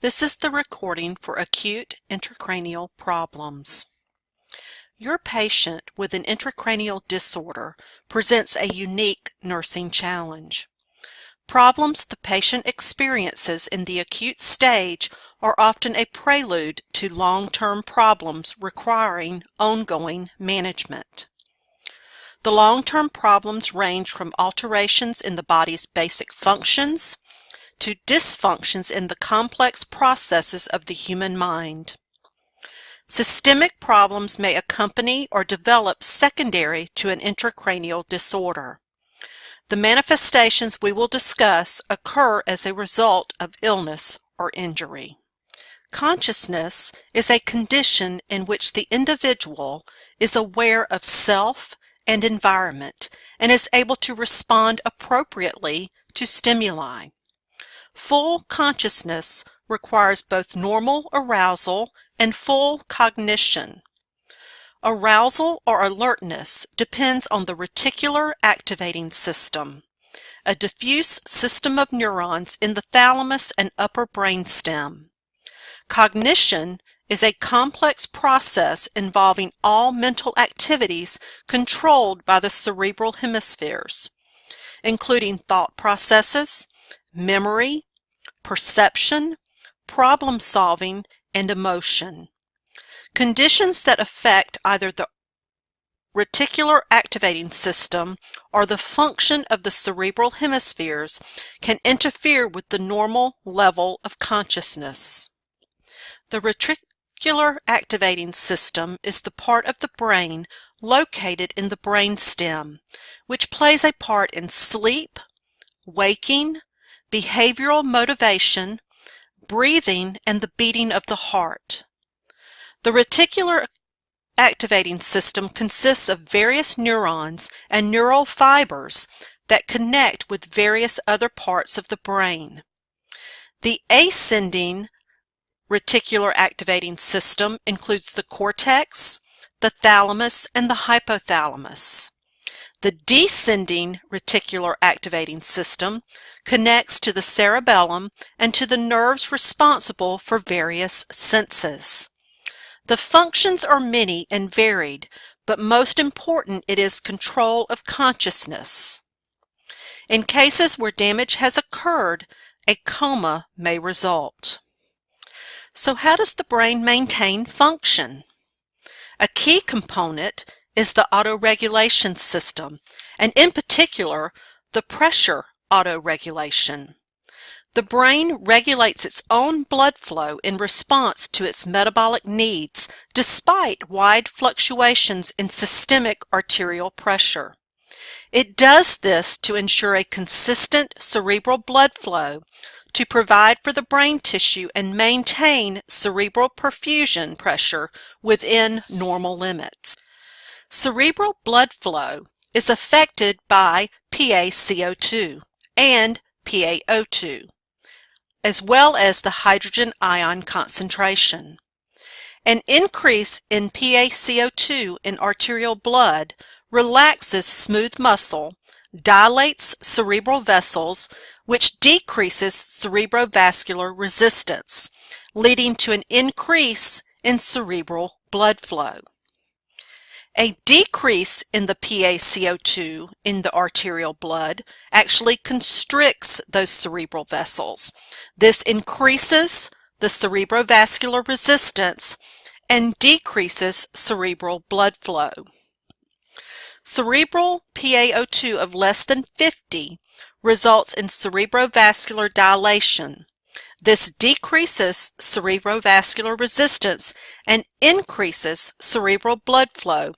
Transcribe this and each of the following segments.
This is the recording for acute intracranial problems. Your patient with an intracranial disorder presents a unique nursing challenge. Problems the patient experiences in the acute stage are often a prelude to long-term problems requiring ongoing management. The long-term problems range from alterations in the body's basic functions to dysfunctions in the complex processes of the human mind. Systemic problems may accompany or develop secondary to an intracranial disorder. The manifestations we will discuss occur as a result of illness or injury. Consciousness is a condition in which the individual is aware of self and environment and is able to respond appropriately to stimuli. Full consciousness requires both normal arousal and full cognition. Arousal or alertness depends on the reticular activating system, a diffuse system of neurons in the thalamus and upper brainstem. Cognition is a complex process involving all mental activities controlled by the cerebral hemispheres, including thought processes, memory, perception, problem-solving, and emotion. Conditions that affect either the reticular activating system or the function of the cerebral hemispheres can interfere with the normal level of consciousness. The reticular activating system is the part of the brain located in the brainstem, which plays a part in sleep, waking, behavioral motivation, breathing, and the beating of the heart. The reticular activating system consists of various neurons and neural fibers that connect with various other parts of the brain. The ascending reticular activating system includes the cortex, the thalamus, and the hypothalamus. The descending reticular activating system connects to the cerebellum and to the nerves responsible for various senses. The functions are many and varied, but most important it is control of consciousness. In cases where damage has occurred, a coma may result. So how does the brain maintain function? A key component is the autoregulation system, and in particular, the pressure autoregulation. The brain regulates its own blood flow in response to its metabolic needs, despite wide fluctuations in systemic arterial pressure. It does this to ensure a consistent cerebral blood flow, to provide for the brain tissue and maintain cerebral perfusion pressure within normal limits. Cerebral blood flow is affected by PaCO2 and PaO2, as well as the hydrogen ion concentration. An increase in PaCO2 in arterial blood relaxes smooth muscle, dilates cerebral vessels, which decreases cerebrovascular resistance, leading to an increase in cerebral blood flow. A decrease in the PaCO2 in the arterial blood actually constricts those cerebral vessels. This increases the cerebrovascular resistance and decreases cerebral blood flow. Cerebral PaO2 of less than 50 results in cerebrovascular dilation. This decreases cerebrovascular resistance and increases cerebral blood flow,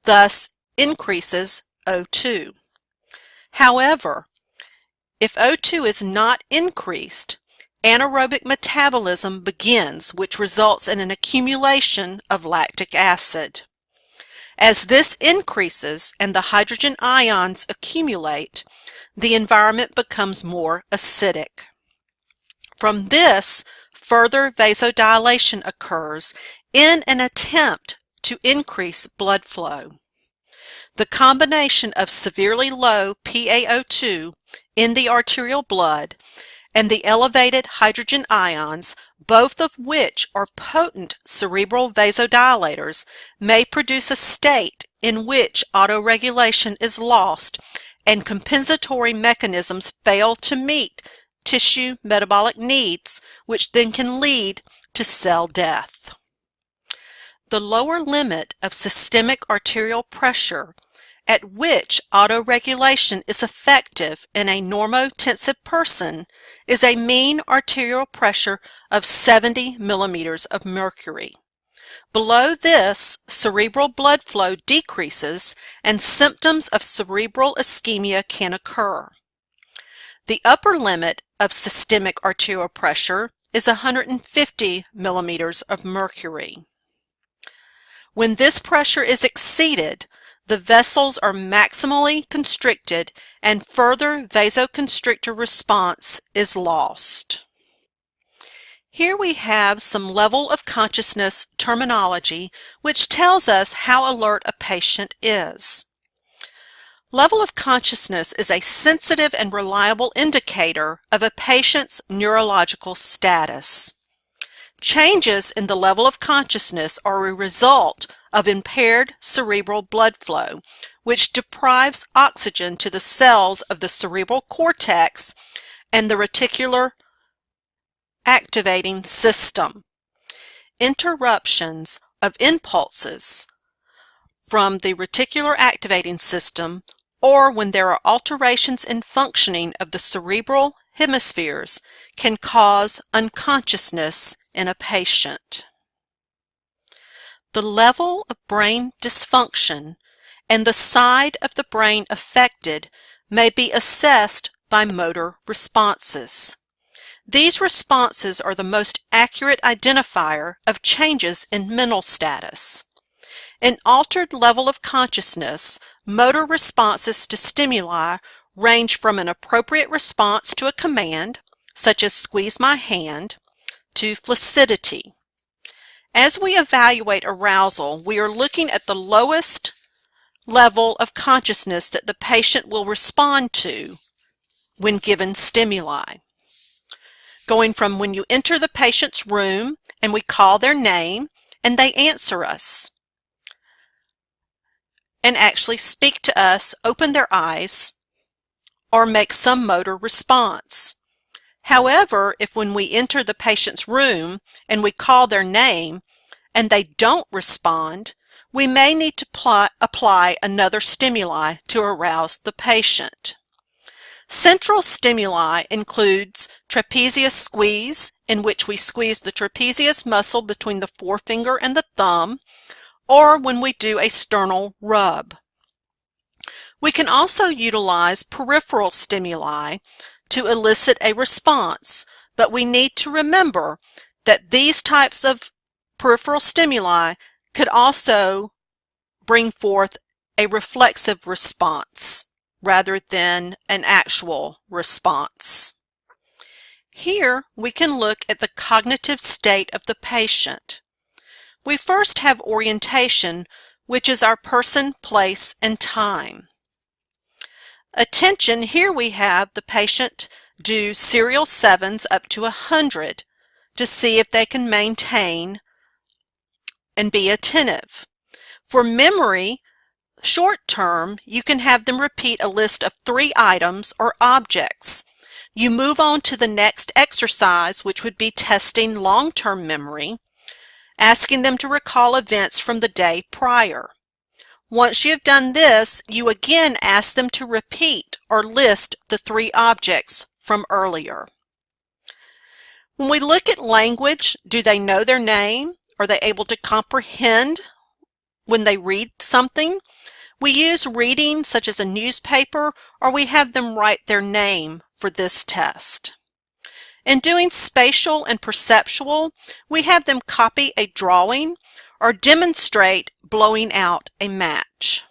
thus increases O2. However, if O2 is not increased, anaerobic metabolism begins, which results in an accumulation of lactic acid. As this increases and the hydrogen ions accumulate, the environment becomes more acidic. From this, further vasodilation occurs in an attempt to increase blood flow. The combination of severely low PaO2 in the arterial blood and the elevated hydrogen ions, both of which are potent cerebral vasodilators, may produce a state in which autoregulation is lost and compensatory mechanisms fail to meet tissue metabolic needs, which then can lead to cell death. The lower limit of systemic arterial pressure at which autoregulation is effective in a normotensive person is a mean arterial pressure of 70 millimeters of mercury. Below this, cerebral blood flow decreases and symptoms of cerebral ischemia can occur. The upper limit of systemic arterial pressure is 150 millimeters of mercury. When this pressure is exceeded, the vessels are maximally constricted and further vasoconstrictor response is lost. Here we have some level of consciousness terminology which tells us how alert a patient is. Level of consciousness is a sensitive and reliable indicator of a patient's neurological status. Changes in the level of consciousness are a result of impaired cerebral blood flow, which deprives oxygen to the cells of the cerebral cortex and the reticular activating system. Interruptions of impulses from the reticular activating system, or when there are alterations in functioning of the cerebral hemispheres, can cause unconsciousness in a patient. The level of brain dysfunction and the side of the brain affected may be assessed by motor responses. These responses are the most accurate identifier of changes in mental status. In altered level of consciousness, motor responses to stimuli range from an appropriate response to a command, such as squeeze my hand, to flaccidity. As we evaluate arousal, we are looking at the lowest level of consciousness that the patient will respond to when given stimuli. Going from when you enter the patient's room and we call their name and they answer us and actually speak to us, open their eyes, or make some motor response. However, if when we enter the patient's room and we call their name and they don't respond, we may need to apply another stimuli to arouse the patient. Central stimuli includes trapezius squeeze, in which we squeeze the trapezius muscle between the forefinger and the thumb, or when we do a sternal rub. We can also utilize peripheral stimuli to elicit a response, but we need to remember that these types of peripheral stimuli could also bring forth a reflexive response rather than an actual response. Here we can look at the cognitive state of the patient. We first have orientation, which is our person, place, and time. Attention, here we have the patient do serial 7s up to 100 to see if they can maintain and be attentive. For memory, short term, you can have them repeat a list of 3 items or objects. You move on to the next exercise, which would be testing long-term memory, asking them to recall events from the day prior. Once you have done this, you again ask them to repeat or list the 3 objects from earlier. When we look at language, do they know their name? Are they able to comprehend when they read something? We use reading such as a newspaper, or we have them write their name for this test. In doing spatial and perceptual, we have them copy a drawing or demonstrate blowing out a match.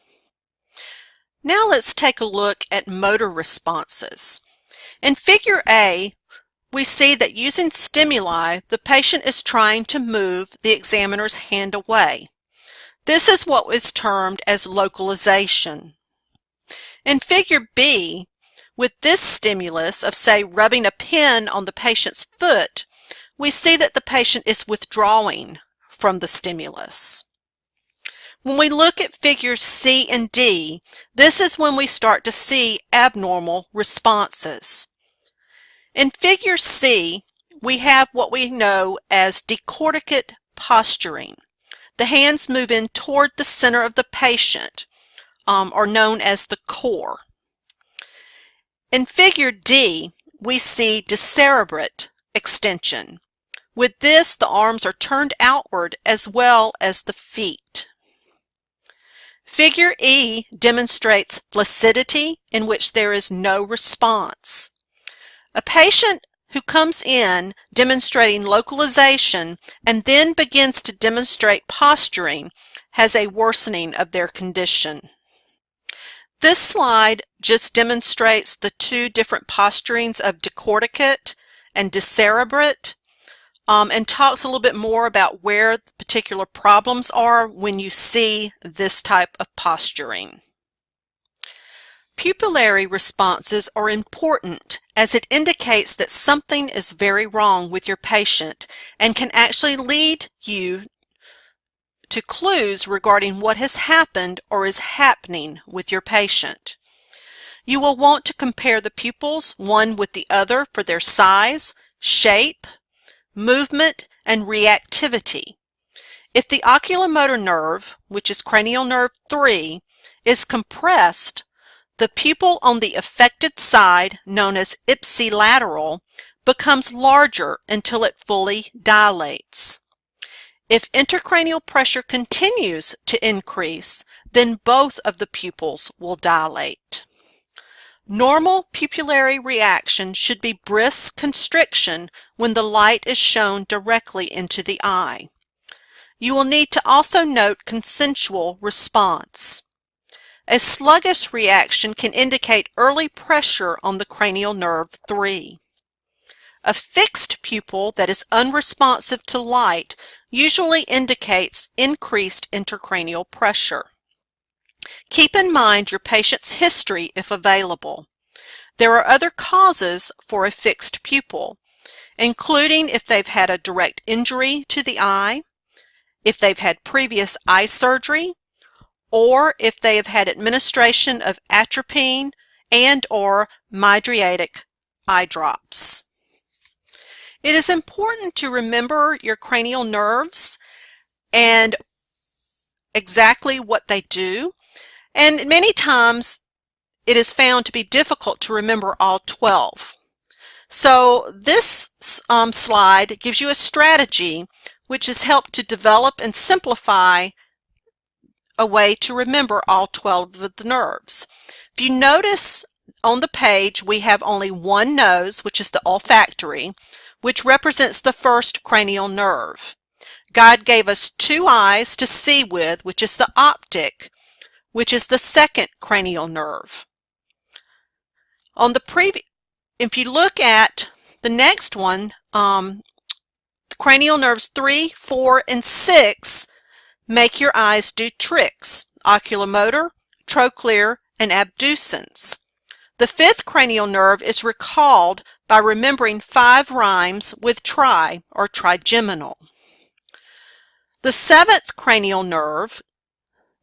Now let's take a look at motor responses. In Figure A, we see that using stimuli, the patient is trying to move the examiner's hand away. This is what is termed as localization. In Figure B, With this stimulus of, say, rubbing a pin on the patient's foot, we see that the patient is withdrawing from the stimulus. When we look at figures C and D, this is when we start to see abnormal responses. In figure C, we have what we know as decorticate posturing. The hands move in toward the center of the patient, or known as the core. In figure D, we see decerebrate extension. With this, the arms are turned outward as well as the feet. Figure E demonstrates flaccidity, in which there is no response. A patient who comes in demonstrating localization and then begins to demonstrate posturing has a worsening of their condition. This slide just demonstrates the two different posturings of decorticate and decerebrate, and talks a little bit more about where the particular problems are when you see this type of posturing. Pupillary responses are important as it indicates that something is very wrong with your patient and can actually lead you to clues regarding what has happened or is happening with your patient. You will want to compare the pupils one with the other for their size, shape, movement, and reactivity. If the oculomotor nerve, which is cranial nerve 3, is compressed, the pupil on the affected side, known as ipsilateral, becomes larger until it fully dilates. If intracranial pressure continues to increase, then both of the pupils will dilate. Normal pupillary reaction should be brisk constriction when the light is shown directly into the eye. You will need to also note consensual response. A sluggish reaction can indicate early pressure on the cranial nerve 3. A fixed pupil that is unresponsive to light usually indicates increased intracranial pressure. Keep in mind your patient's history if available. There are other causes for a fixed pupil, including if they've had a direct injury to the eye, if they've had previous eye surgery, or if they have had administration of atropine and/or mydriatic eye drops. It is important to remember your cranial nerves and exactly what they do, and many times it is found to be difficult to remember all 12. So this slide gives you a strategy which has helped to develop and simplify a way to remember all 12 of the nerves. If you notice on the page, we have only one nose, which is the olfactory, which represents the first cranial nerve. God gave us two eyes to see with, which is the optic, which is the second cranial nerve. If you look at the next one, cranial nerves 3, 4, and 6 make your eyes do tricks: oculomotor, trochlear, and abducens. The fifth cranial nerve is recalled by remembering 5 rhymes with tri or trigeminal. The seventh cranial nerve,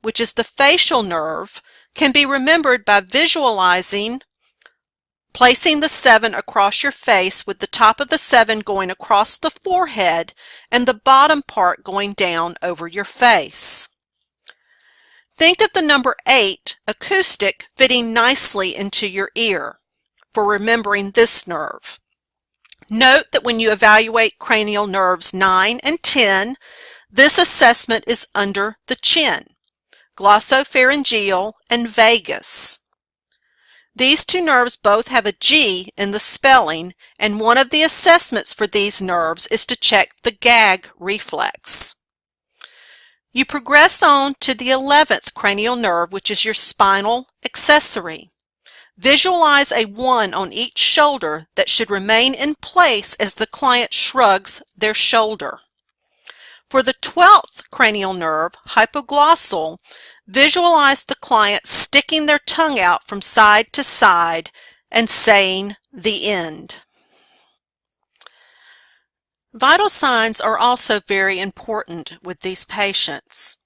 which is the facial nerve, can be remembered by visualizing placing the 7 across your face, with the top of the 7 going across the forehead and the bottom part going down over your face. Think of the number 8, acoustic, fitting nicely into your ear for remembering this nerve. Note that when you evaluate cranial nerves 9 and 10, this assessment is under the chin, glossopharyngeal and vagus. These two nerves both have a G in the spelling, and one of the assessments for these nerves is to check the gag reflex. You progress on to the 11th cranial nerve, which is your spinal accessory. Visualize a 1 on each shoulder that should remain in place as the client shrugs their shoulder. For the 12th cranial nerve, hypoglossal, visualize the client sticking their tongue out from side to side and saying the end. Vital signs are also very important with these patients.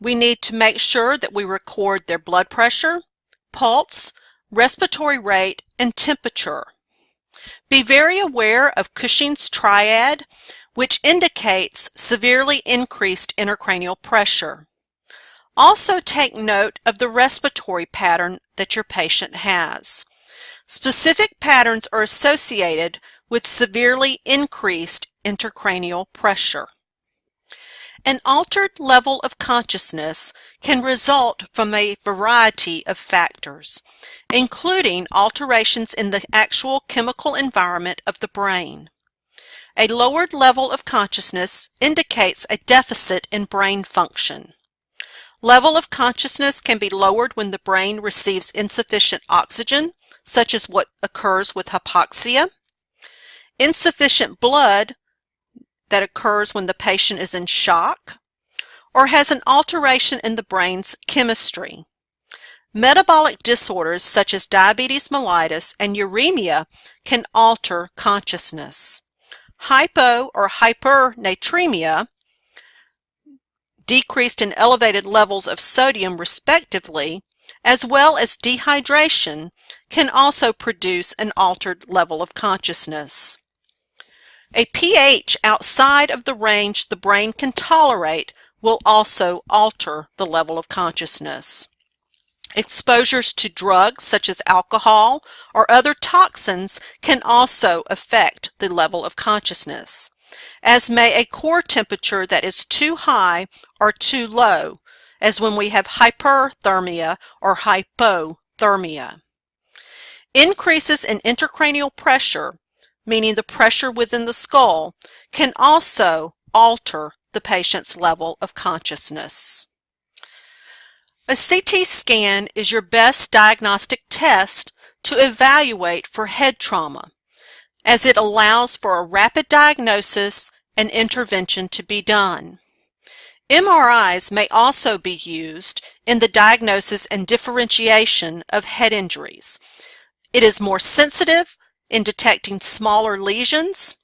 We need to make sure that we record their blood pressure, pulse, respiratory rate, and temperature. Be very aware of Cushing's triad, which indicates severely increased intracranial pressure. Also take note of the respiratory pattern that your patient has. Specific patterns are associated with severely increased intracranial pressure. An altered level of consciousness can result from a variety of factors, including alterations in the actual chemical environment of the brain. A lowered level of consciousness indicates a deficit in brain function. Level of consciousness can be lowered when the brain receives insufficient oxygen, such as what occurs with hypoxia. Insufficient blood that occurs when the patient is in shock, or has an alteration in the brain's chemistry. Metabolic disorders such as diabetes mellitus and uremia can alter consciousness. Hypo or hypernatremia, decreased and elevated levels of sodium respectively, as well as dehydration, can also produce an altered level of consciousness. A pH outside of the range the brain can tolerate will also alter the level of consciousness. Exposures to drugs such as alcohol or other toxins can also affect the level of consciousness, as may a core temperature that is too high or too low, as when we have hyperthermia or hypothermia. Increases in intracranial pressure, meaning the pressure within the skull, can also alter the patient's level of consciousness. A CT scan is your best diagnostic test to evaluate for head trauma, as it allows for a rapid diagnosis and intervention to be done. MRIs may also be used in the diagnosis and differentiation of head injuries. It is more sensitive in detecting smaller lesions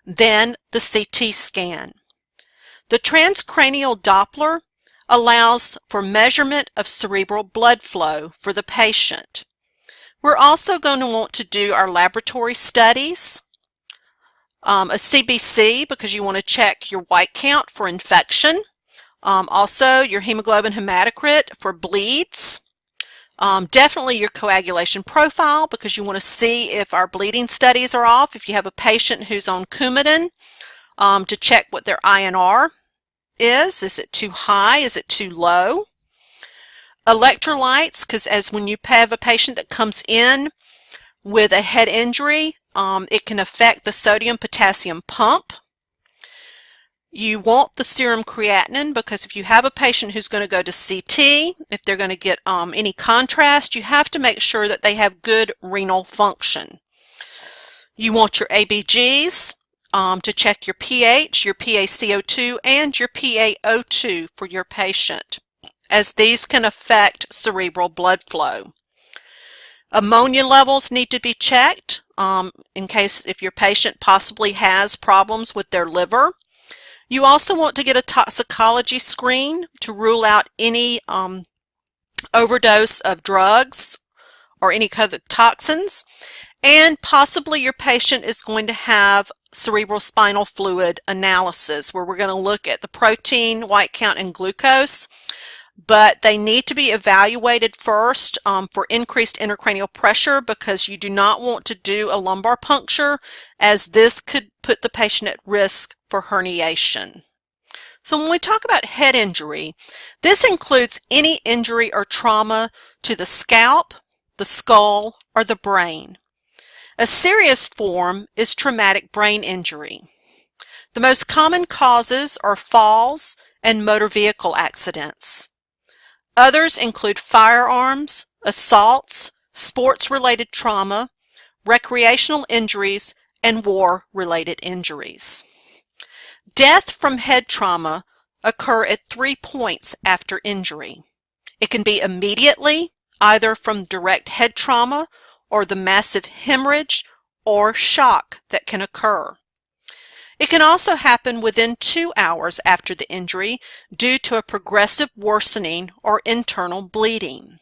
than the CT scan. The transcranial Doppler allows for measurement of cerebral blood flow for the patient. We're also going to want to do our laboratory studies, a CBC because you want to check your white count for infection, also your hemoglobin hematocrit for bleeds, definitely your coagulation profile because you want to see if our bleeding studies are off. If you have a patient who's on Coumadin, to check what their INR is. Is it too high? Is it too low? Electrolytes, because as when you have a patient that comes in with a head injury, it can affect the sodium-potassium pump. You want the serum creatinine because if you have a patient who's going to go to CT, if they're going to get any contrast, you have to make sure that they have good renal function. You want your ABGs to check your pH, your PaCO2, and your PaO2 for your patient, as these can affect cerebral blood flow. Ammonia levels need to be checked in case if your patient possibly has problems with their liver. You also want to get a toxicology screen to rule out any overdose of drugs or any kind of toxins, and possibly your patient is going to have cerebral spinal fluid analysis where we're going to look at the protein, white count, and glucose, but they need to be evaluated first for increased intracranial pressure because you do not want to do a lumbar puncture, as this could put the patient at risk for herniation. So when we talk about head injury, this includes any injury or trauma to the scalp, the skull, or the brain. A serious form is traumatic brain injury. The most common causes are falls and motor vehicle accidents. Others include firearms, assaults, sports-related trauma, recreational injuries, and war-related injuries. Death from head trauma occur at 3 points after injury. It can be immediately, either from direct head trauma or the massive hemorrhage or shock that can occur. It can also happen within 2 hours after the injury due to a progressive worsening or internal bleeding.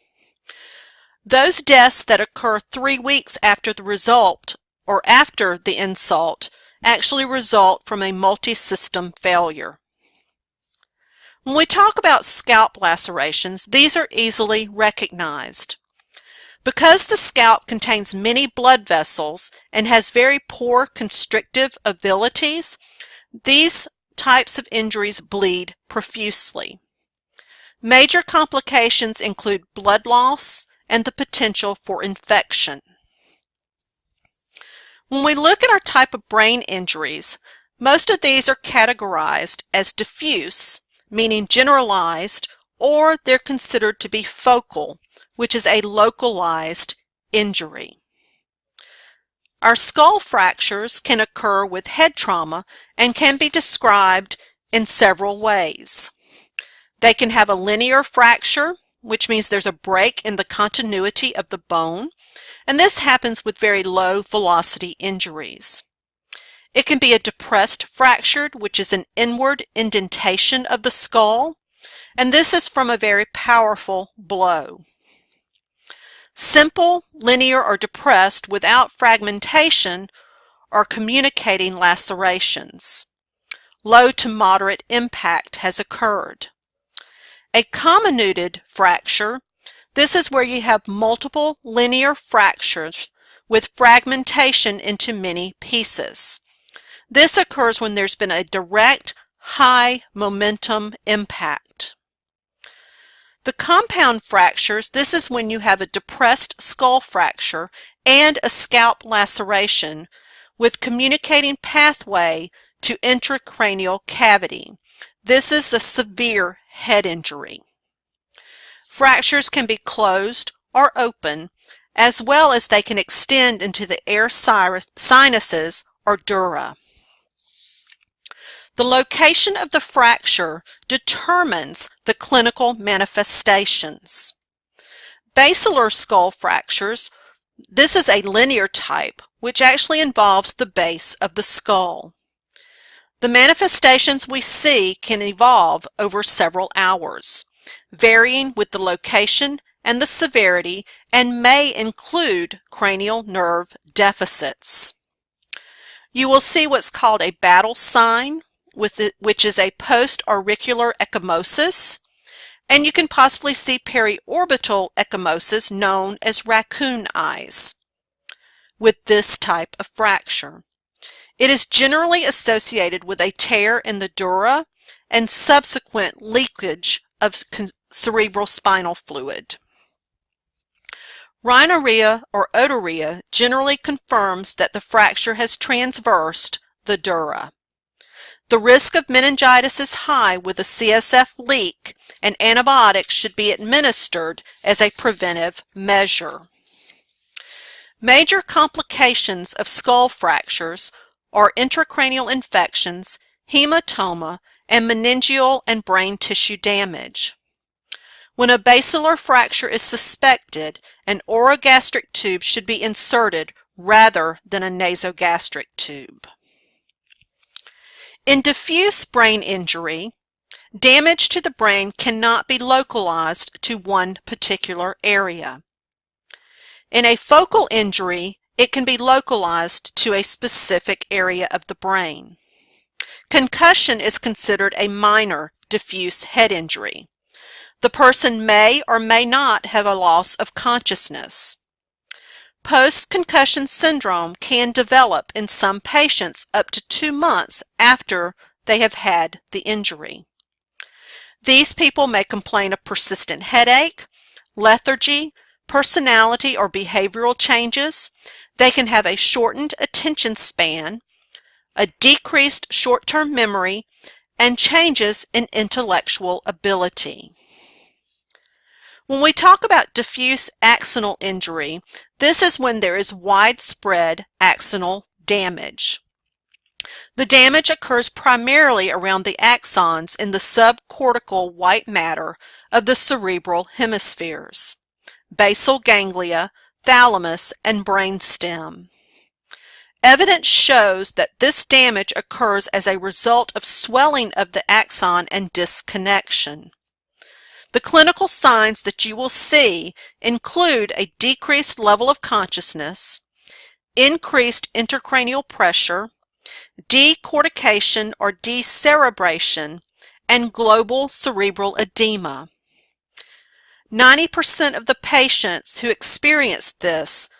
Those deaths that occur 3 weeks after the result or after the insult actually result from a multi-system failure. When we talk about scalp lacerations, these are easily recognized. Because the scalp contains many blood vessels and has very poor constrictive abilities, these types of injuries bleed profusely. Major complications include blood loss and the potential for infection. When we look at our type of brain injuries, most of these are categorized as diffuse, meaning generalized, or they're considered to be focal, which is a localized injury. Our skull fractures can occur with head trauma and can be described in several ways. They can have a linear fracture, which means there's a break in the continuity of the bone, and this happens with very low velocity injuries. It can be a depressed fracture, which is an inward indentation of the skull, and this is from a very powerful blow. Simple, linear, or depressed without fragmentation are communicating lacerations. Low to moderate impact has occurred. A comminuted fracture, this is where you have multiple linear fractures with fragmentation into many pieces. This occurs when there's been a direct, high momentum impact. The compound fractures, this is when you have a depressed skull fracture and a scalp laceration with communicating pathway to intracranial cavity. This is the severe head injury. Fractures can be closed or open, as well as they can extend into the air sinuses or dura. The location of the fracture determines the clinical manifestations. Basilar skull fractures, this is a linear type, which actually involves the base of the skull. The manifestations we see can evolve over several hours, varying with the location and the severity, and may include cranial nerve deficits. You will see what's called a battle sign, which is a post-auricular ecchymosis, and you can possibly see periorbital ecchymosis known as raccoon eyes with this type of fracture. It is generally associated with a tear in the dura and subsequent leakage of cerebrospinal fluid. Rhinorrhea or otorrhea generally confirms that the fracture has transversed the dura. The risk of meningitis is high with a CSF leak, and antibiotics should be administered as a preventive measure. Major complications of skull fractures are intracranial infections, hematoma, and meningeal and brain tissue damage. When a basilar fracture is suspected, an orogastric tube should be inserted rather than a nasogastric tube. In diffuse brain injury, damage to the brain cannot be localized to one particular area. In a focal injury, it can be localized to a specific area of the brain. Concussion is considered a minor diffuse head injury. The person may or may not have a loss of consciousness. Post-concussion syndrome can develop in some patients up to 2 months after they have had the injury. These people may complain of persistent headache, lethargy, personality or behavioral changes. They can have a shortened attention span, a decreased short-term memory, and changes in intellectual ability. When we talk about diffuse axonal injury, this is when there is widespread axonal damage. The damage occurs primarily around the axons in the subcortical white matter of the cerebral hemispheres, basal ganglia, thalamus and brainstem. Evidence shows that this damage occurs as a result of swelling of the axon and disconnection. The clinical signs that you will see include a decreased level of consciousness, increased intracranial pressure, decortication or decerebration, and global cerebral edema. 90% of the patients who experience this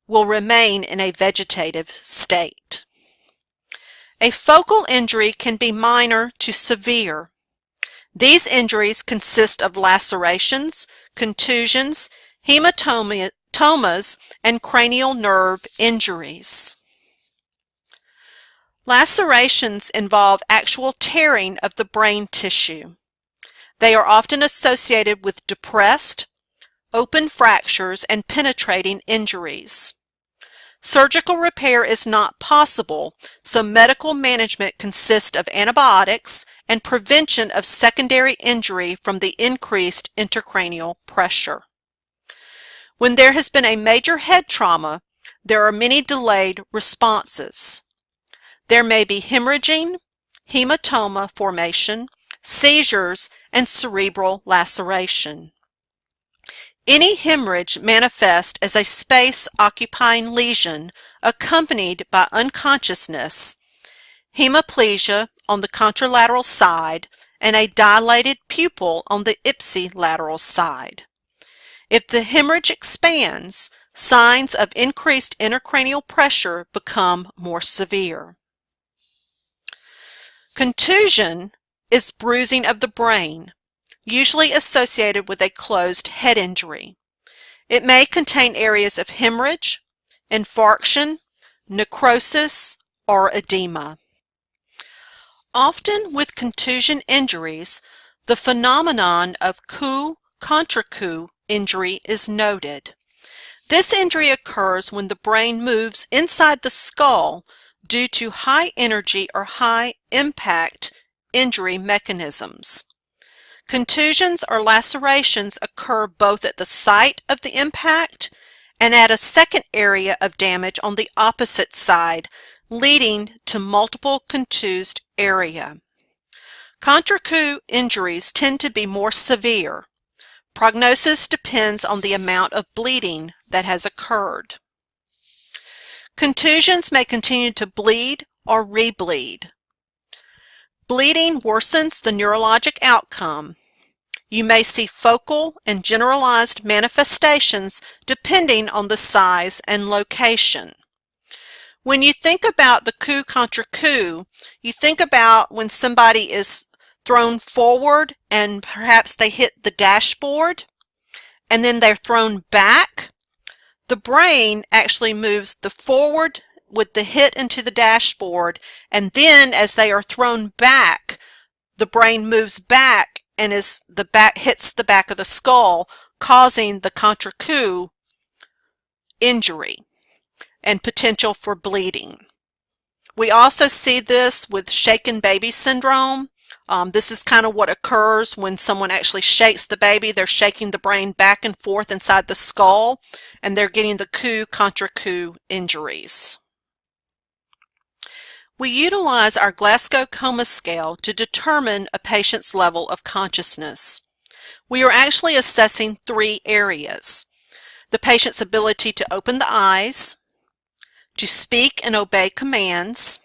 will remain in a vegetative state. A focal injury can be minor to severe. These injuries consist of lacerations, contusions, hematomas, and cranial nerve injuries. Lacerations involve actual tearing of the brain tissue. They are often associated with depressed, open fractures, and penetrating injuries. Surgical repair is not possible, so medical management consists of antibiotics and prevention of secondary injury from the increased intracranial pressure. When there has been a major head trauma, there are many delayed responses. There may be hemorrhaging, hematoma formation, seizures, and cerebral laceration. Any hemorrhage manifests as a space-occupying lesion accompanied by unconsciousness, hemiplegia on the contralateral side, and a dilated pupil on the ipsilateral side. If the hemorrhage expands, signs of increased intracranial pressure become more severe. Contusion is bruising of the brain, usually associated with a closed head injury. It may contain areas of hemorrhage, infarction, necrosis, or edema. Often with contusion injuries, the phenomenon of coup contra coup injury is noted. This injury occurs when the brain moves inside the skull due to high energy or high impact injury mechanisms. Contusions or lacerations occur both at the site of the impact and at a second area of damage on the opposite side, leading to multiple contused area. Contra coup injuries tend to be more severe. Prognosis depends on the amount of bleeding that has occurred. Contusions may continue to bleed or rebleed. Bleeding worsens the neurologic outcome. You may see focal and generalized manifestations depending on the size and location. When you think about the coup contra coup, you think about when somebody is thrown forward and perhaps they hit the dashboard and then they're thrown back. The brain actually moves the forward with the hit into the dashboard, and then as they are thrown back, the brain moves back and as the back hits the back of the skull, causing the contra coup injury and potential for bleeding. We also see this with shaken baby syndrome. This is kind of what occurs when someone actually shakes the baby. They're shaking the brain back and forth inside the skull, and they're getting the coup contra coup injuries. We utilize our Glasgow Coma Scale to determine a patient's level of consciousness. We are actually assessing 3 areas: the patient's ability to open the eyes, to speak and obey commands.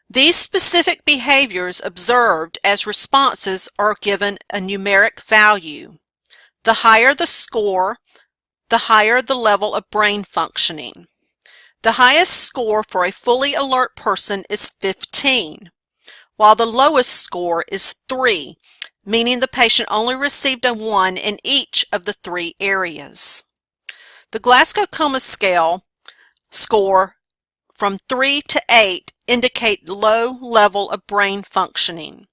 These specific behaviors observed as responses are given a numeric value. The higher the score, the higher the level of brain functioning. The highest score for a fully alert person is 15, while the lowest score is 3, meaning the patient only received a 1 in each of the 3 areas. The Glasgow Coma Scale score from 3 to 8 indicate low level of brain functioning.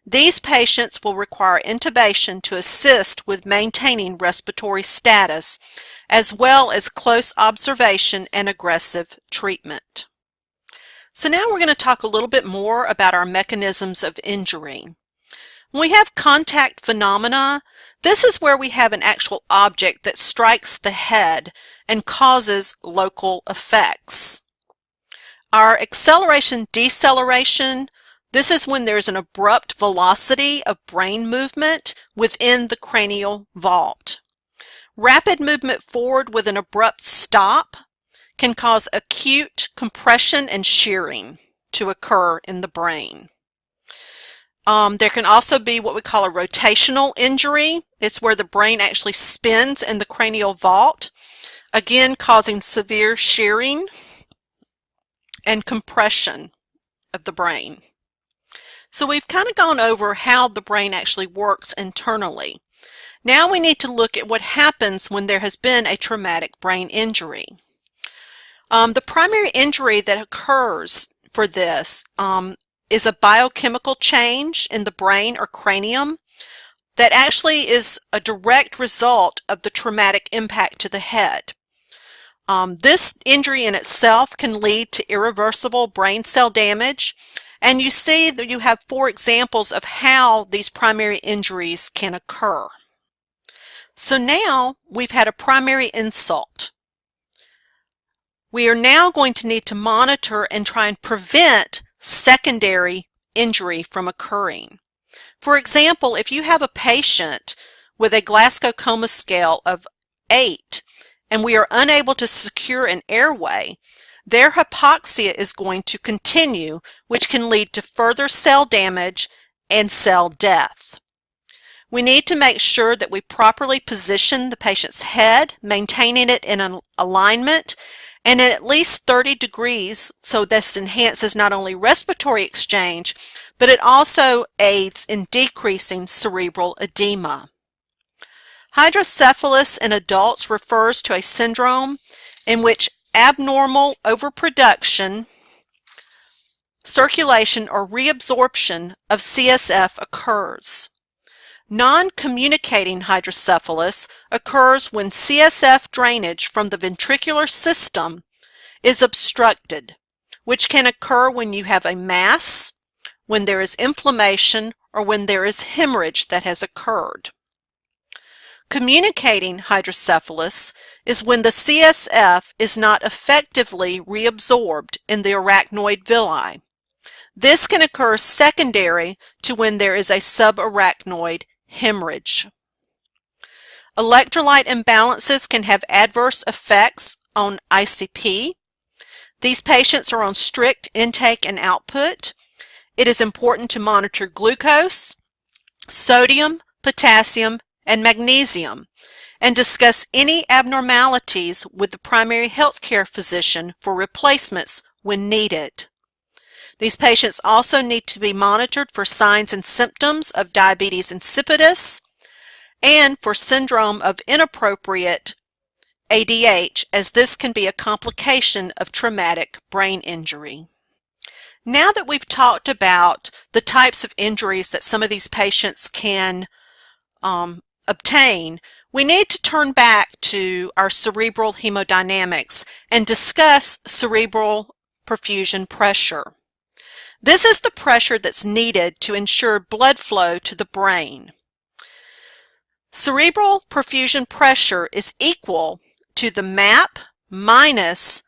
These patients will require intubation to assist with maintaining respiratory status, as well as close observation and aggressive treatment. So now we're going to talk a little bit more about our mechanisms of injury. When we have contact phenomena, this is where we have an actual object that strikes the head and causes local effects. Our acceleration-deceleration, this is when there's an abrupt velocity of brain movement within the cranial vault. Rapid movement forward with an abrupt stop can cause acute compression and shearing to occur in the brain. There can also be what we call a rotational injury. It's where the brain actually spins in the cranial vault, again causing severe shearing and compression of the brain. So we've kind of gone over how the brain actually works internally. Now we need to look at what happens when there has been a traumatic brain injury. The primary injury that occurs for this is a biochemical change in the brain or cranium that actually is a direct result of the traumatic impact to the head. This injury in itself can lead to irreversible brain cell damage, and you see that you have 4 examples of how these primary injuries can occur. So now we've had a primary insult. We are now going to need to monitor and try and prevent secondary injury from occurring. For example, if you have a patient with a Glasgow Coma scale of 8 and we are unable to secure an airway, their hypoxia is going to continue, which can lead to further cell damage and cell death. We need to make sure that we properly position the patient's head, maintaining it in an alignment and at least 30 degrees, so this enhances not only respiratory exchange, but it also aids in decreasing cerebral edema. Hydrocephalus in adults refers to a syndrome in which abnormal overproduction, circulation, or reabsorption of CSF occurs. Non-communicating hydrocephalus occurs when CSF drainage from the ventricular system is obstructed, which can occur when you have a mass, when there is inflammation, or when there is hemorrhage that has occurred. Communicating hydrocephalus is when the CSF is not effectively reabsorbed in the arachnoid villi. This can occur secondary to when there is a subarachnoid hemorrhage. Electrolyte imbalances can have adverse effects on ICP. These patients are on strict intake and output. It is important to monitor glucose, sodium, potassium, and magnesium, and discuss any abnormalities with the primary health care physician for replacements when needed. These patients also need to be monitored for signs and symptoms of diabetes insipidus and for syndrome of inappropriate ADH, as this can be a complication of traumatic brain injury. Now that we've talked about the types of injuries that some of these patients can obtain, we need to turn back to our cerebral hemodynamics and discuss cerebral perfusion pressure. This is the pressure that's needed to ensure blood flow to the brain. Cerebral perfusion pressure is equal to the MAP minus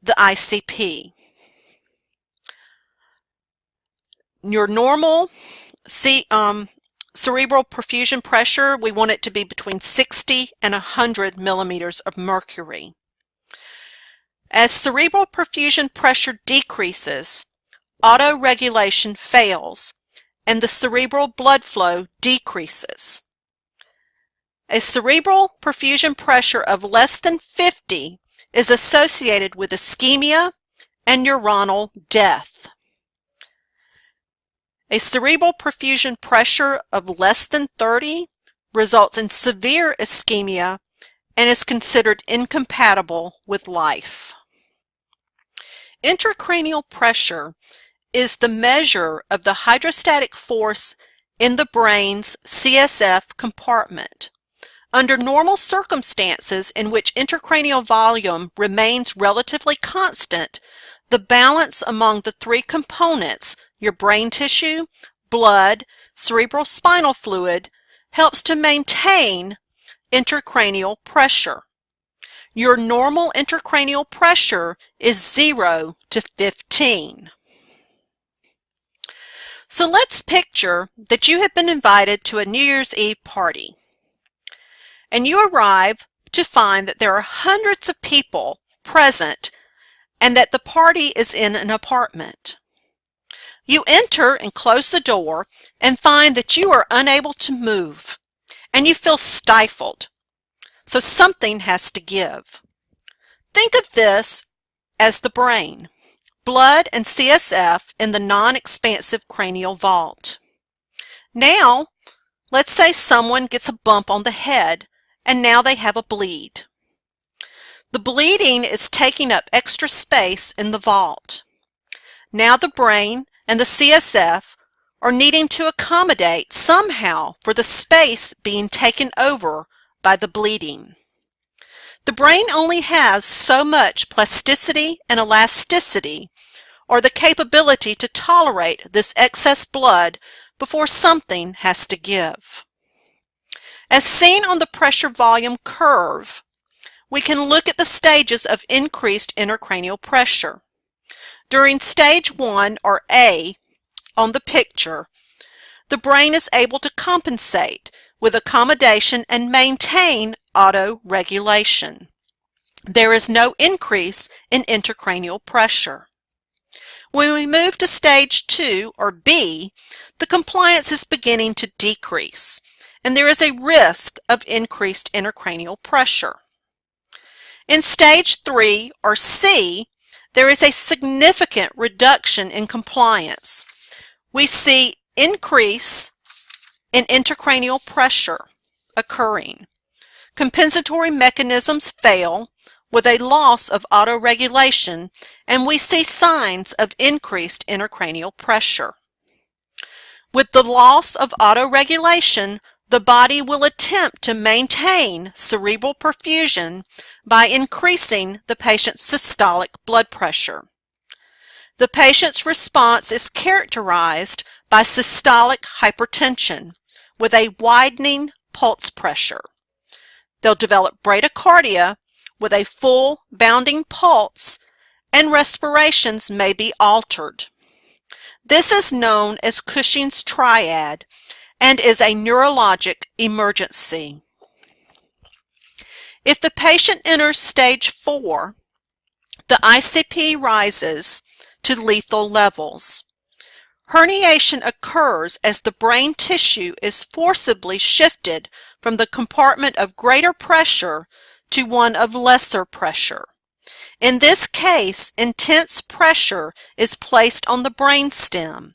the ICP. Your normal cerebral perfusion pressure, we want it to be between 60 and 100 millimeters of mercury. As cerebral perfusion pressure decreases, autoregulation fails and the cerebral blood flow decreases. A cerebral perfusion pressure of less than 50 is associated with ischemia and neuronal death. A cerebral perfusion pressure of less than 30 results in severe ischemia and is considered incompatible with life. Intracranial pressure is the measure of the hydrostatic force in the brain's CSF compartment. Under normal circumstances in which intracranial volume remains relatively constant, the balance among the 3 components, your brain tissue, blood, cerebral spinal fluid, helps to maintain intracranial pressure. Your normal intracranial pressure is 0 to 15. So let's picture that you have been invited to a New Year's Eve party, and you arrive to find that there are hundreds of people present and that the party is in an apartment. You enter and close the door and find that you are unable to move, and you feel stifled. So something has to give. Think of this as the brain, blood and CSF in the non-expansive cranial vault. Now, let's say someone gets a bump on the head and now they have a bleed. The bleeding is taking up extra space in the vault. Now the brain and the CSF are needing to accommodate somehow for the space being taken over by the bleeding. The brain only has so much plasticity and elasticity, or the capability to tolerate this excess blood before something has to give. As seen on the pressure volume curve, we can look at the stages of increased intracranial pressure. During stage 1, or A, on the picture, the brain is able to compensate with accommodation and maintain auto-regulation. There is no increase in intracranial pressure. When we move to stage 2, or B, the compliance is beginning to decrease, and there is a risk of increased intracranial pressure. In stage 3, or C, there is a significant reduction in compliance. We see increase in intracranial pressure occurring. Compensatory mechanisms fail with a loss of autoregulation, and we see signs of increased intracranial pressure. With the loss of autoregulation, the body will attempt to maintain cerebral perfusion by increasing the patient's systolic blood pressure. The patient's response is characterized by systolic hypertension with a widening pulse pressure. They'll develop bradycardia with a full bounding pulse, and respirations may be altered. This is known as Cushing's triad and is a neurologic emergency. If the patient enters stage 4, the ICP rises to lethal levels. Herniation occurs as the brain tissue is forcibly shifted from the compartment of greater pressure to one of lesser pressure. In this case, intense pressure is placed on the brainstem.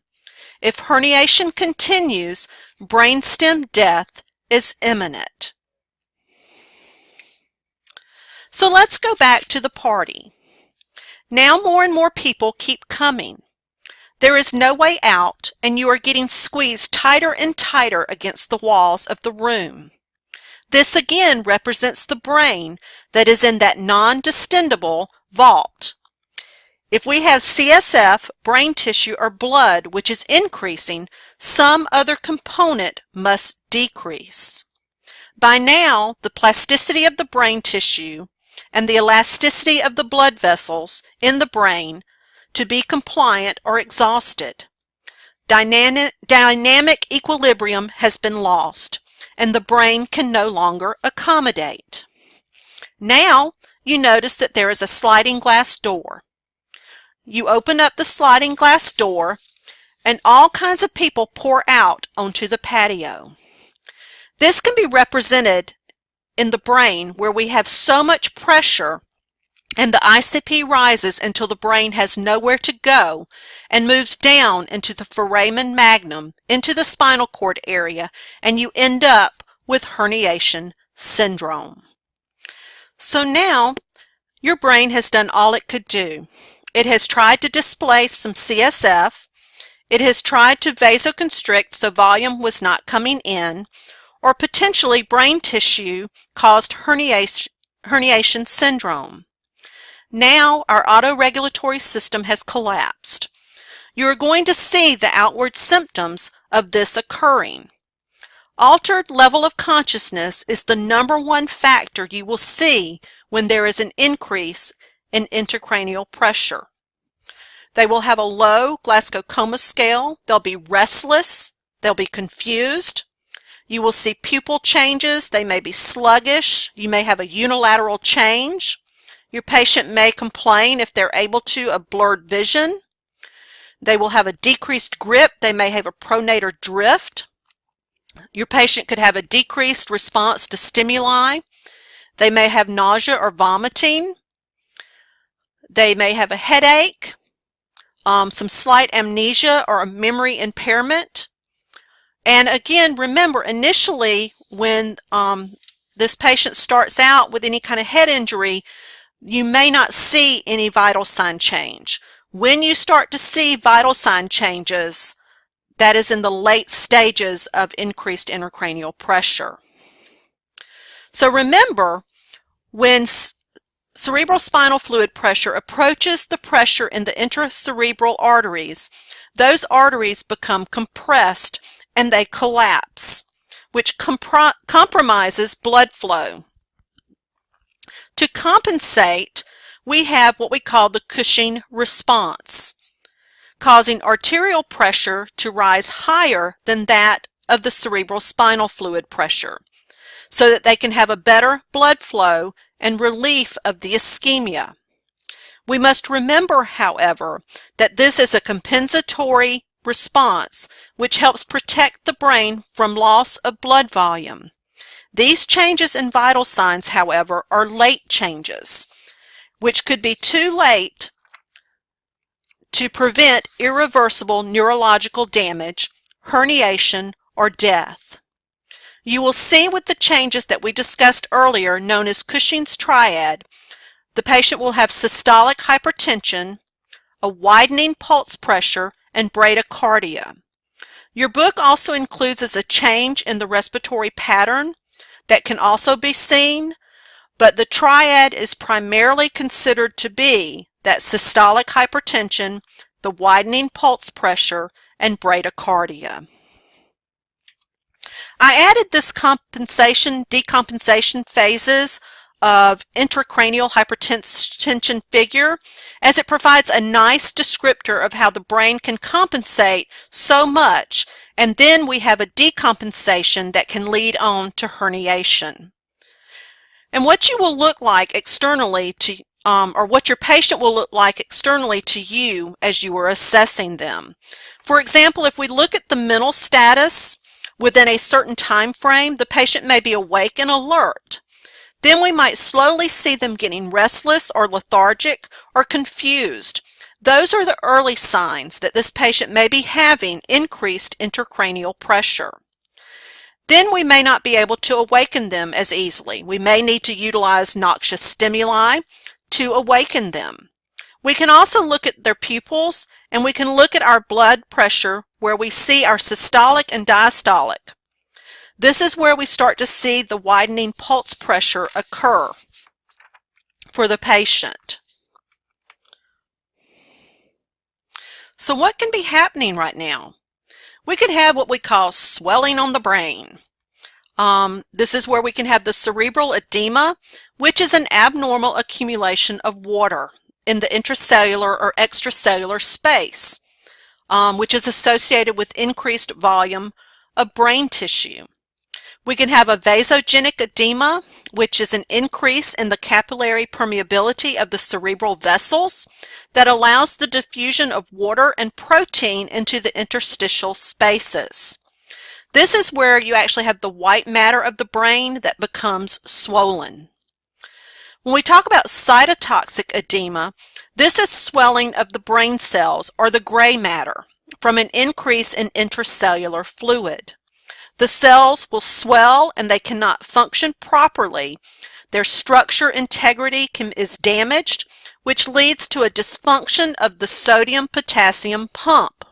If herniation continues, brainstem death is imminent. So let's go back to the party. Now more and more people keep coming. There is no way out, and you are getting squeezed tighter and tighter against the walls of the room. This again represents the brain that is in that non-distendable vault. If we have CSF, brain tissue, or blood which is increasing, some other component must decrease. By now, the plasticity of the brain tissue and the elasticity of the blood vessels in the brain to be compliant are exhausted. Dynamic equilibrium has been lost, and the brain can no longer accommodate. Now you notice that there is a sliding glass door. You open up the sliding glass door, and all kinds of people pour out onto the patio. This can be represented in the brain where we have so much pressure and the ICP rises until the brain has nowhere to go and moves down into the foramen magnum, into the spinal cord area, and you end up with herniation syndrome. So now your brain has done all it could do. It has tried to displace some CSF. It has tried to vasoconstrict so volume was not coming in, or potentially brain tissue caused herniation syndrome. Now our autoregulatory system has collapsed. you are going to see the outward symptoms of this occurring. Altered level of consciousness is the #1 factor you will see when there is an increase in intracranial pressure. They will have a low Glasgow Coma scale. They'll be restless. They'll be confused. You will see pupil changes. They may be sluggish. You may have a unilateral change. Your patient may complain, if they're able to, of blurred vision. They will have a decreased grip. They may have a pronator drift. Your patient could have a decreased response to stimuli. They may have nausea or vomiting. They may have a headache, some slight amnesia or a memory impairment. And again, remember, initially when this patient starts out with any kind of head injury, you may not see any vital sign change. When you start to see vital sign changes, that is in the late stages of increased intracranial pressure. So remember, when cerebrospinal fluid pressure approaches the pressure in the intracerebral arteries, those arteries become compressed and they collapse, which compromises blood flow. To compensate, we have what we call the Cushing response, causing arterial pressure to rise higher than that of the cerebrospinal fluid pressure, so that they can have a better blood flow and relief of the ischemia. We must remember, however, that this is a compensatory response which helps protect the brain from loss of blood volume. These changes in vital signs, however, are late changes, which could be too late to prevent irreversible neurological damage, herniation, or death. You will see with the changes that we discussed earlier, known as Cushing's triad, the patient will have systolic hypertension, a widening pulse pressure, and bradycardia. Your book also includes a change in the respiratory pattern that can also be seen, but the triad is primarily considered to be that systolic hypertension, the widening pulse pressure, and bradycardia. I added this decompensation phases of intracranial hypertension figure, as it provides a nice descriptor of how the brain can compensate so much, and then we have a decompensation that can lead on to herniation. And what you will look like externally to or what your patient will look like externally to you as you are assessing them. For example, if we look at the mental status within a certain time frame, the patient may be awake and alert. Then we might slowly see them getting restless or lethargic or confused. Those are the early signs that this patient may be having increased intracranial pressure. Then we may not be able to awaken them as easily. We may need to utilize noxious stimuli to awaken them. We can also look at their pupils, and we can look at our blood pressure where we see our systolic and diastolic. This is where we start to see the widening pulse pressure occur for the patient. So what can be happening right now? We could have what we call swelling on the brain. This is where we can have the cerebral edema, which is an abnormal accumulation of water in the intracellular or extracellular space, which is associated with increased volume of brain tissue. We can have a vasogenic edema, which is an increase in the capillary permeability of the cerebral vessels that allows the diffusion of water and protein into the interstitial spaces. This is where you actually have the white matter of the brain that becomes swollen. When we talk about cytotoxic edema, this is swelling of the brain cells or the gray matter from an increase in intracellular fluid. The cells will swell and they cannot function properly. Their structure integrity is damaged, which leads to a dysfunction of the sodium-potassium pump.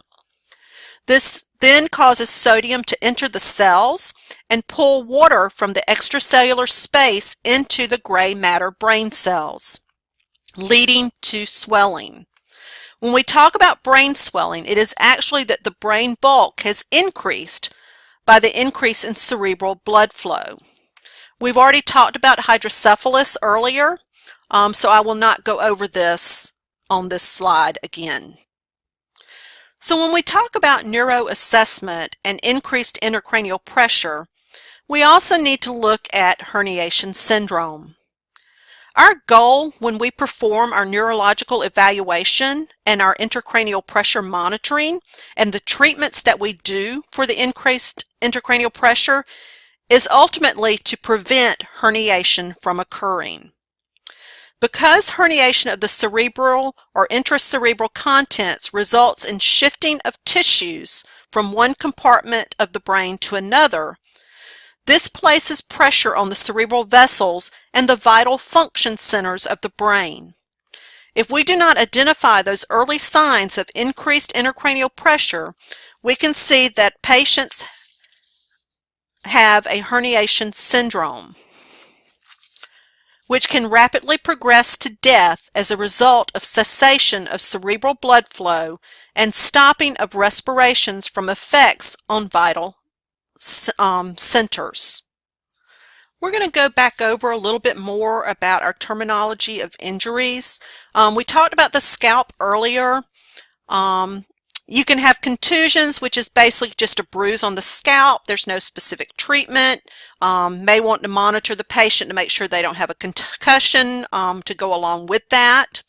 This then causes sodium to enter the cells and pull water from the extracellular space into the gray matter brain cells, leading to swelling. When we talk about brain swelling, it is actually that the brain bulk has increased by the increase in cerebral blood flow. We've already talked about hydrocephalus earlier, so I will not go over this on this slide again. So when we talk about neuroassessment and increased intracranial pressure, we also need to look at herniation syndrome. Our goal when we perform our neurological evaluation and our intracranial pressure monitoring and the treatments that we do for the increased intracranial pressure is ultimately to prevent herniation from occurring. Because herniation of the cerebral or intracerebral contents results in shifting of tissues from one compartment of the brain to another, this places pressure on the cerebral vessels and the vital function centers of the brain. If we do not identify those early signs of increased intracranial pressure, we can see that patients have a herniation syndrome, which can rapidly progress to death as a result of cessation of cerebral blood flow and stopping of respirations from effects on vital centers. We're going to go back over a little bit more about our terminology of injuries. We talked about the scalp earlier. You can have contusions, which is basically just a bruise on the scalp. There's no specific treatment. May want to monitor the patient to make sure they don't have a concussion to go along with that.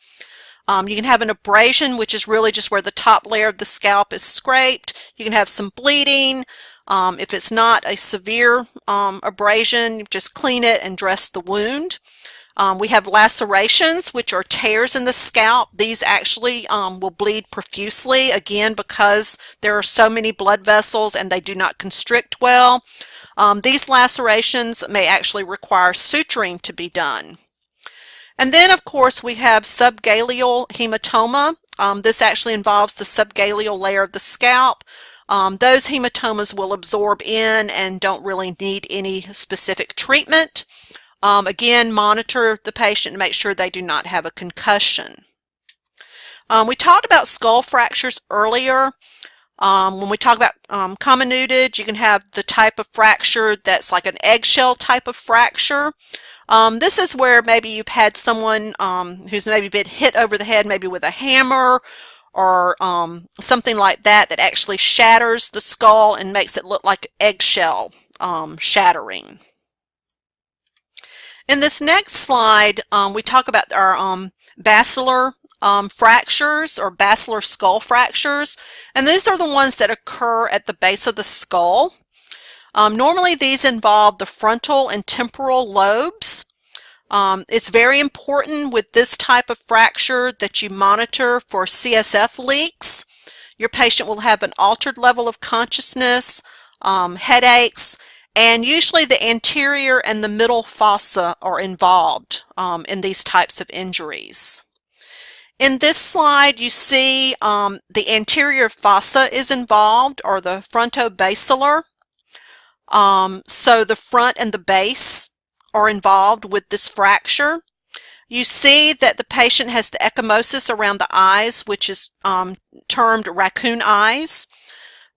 You can have an abrasion, which is really just where the top layer of the scalp is scraped. You can have some bleeding. If it's not a severe abrasion, just clean it and dress the wound. We have lacerations, which are tears in the scalp. These actually will bleed profusely, again, because there are so many blood vessels and they do not constrict well. These lacerations may actually require suturing to be done. And then, of course, we have subgaleal hematoma. This actually involves the subgaleal layer of the scalp. Those hematomas will absorb in and don't really need any specific treatment. Again, monitor the patient to make sure they do not have a concussion. We talked about skull fractures earlier. When we talk about comminuted, you can have the type of fracture that's like an eggshell type of fracture. This is where maybe you've had someone who's maybe been hit over the head, maybe with a hammer or something like that, that actually shatters the skull and makes it look like eggshell shattering. In this next slide, we talk about our basilar fractures or basilar skull fractures, and these are the ones that occur at the base of the skull. Normally these involve the frontal and temporal lobes. It's very important with this type of fracture that you monitor for CSF leaks. Your patient will have an altered level of consciousness, headaches, and usually the anterior and the middle fossa are involved in these types of injuries. In this slide, you see the anterior fossa is involved, or the frontobasilar. So the front and the base are involved with this fracture. You see that the patient has the ecchymosis around the eyes, which is termed raccoon eyes.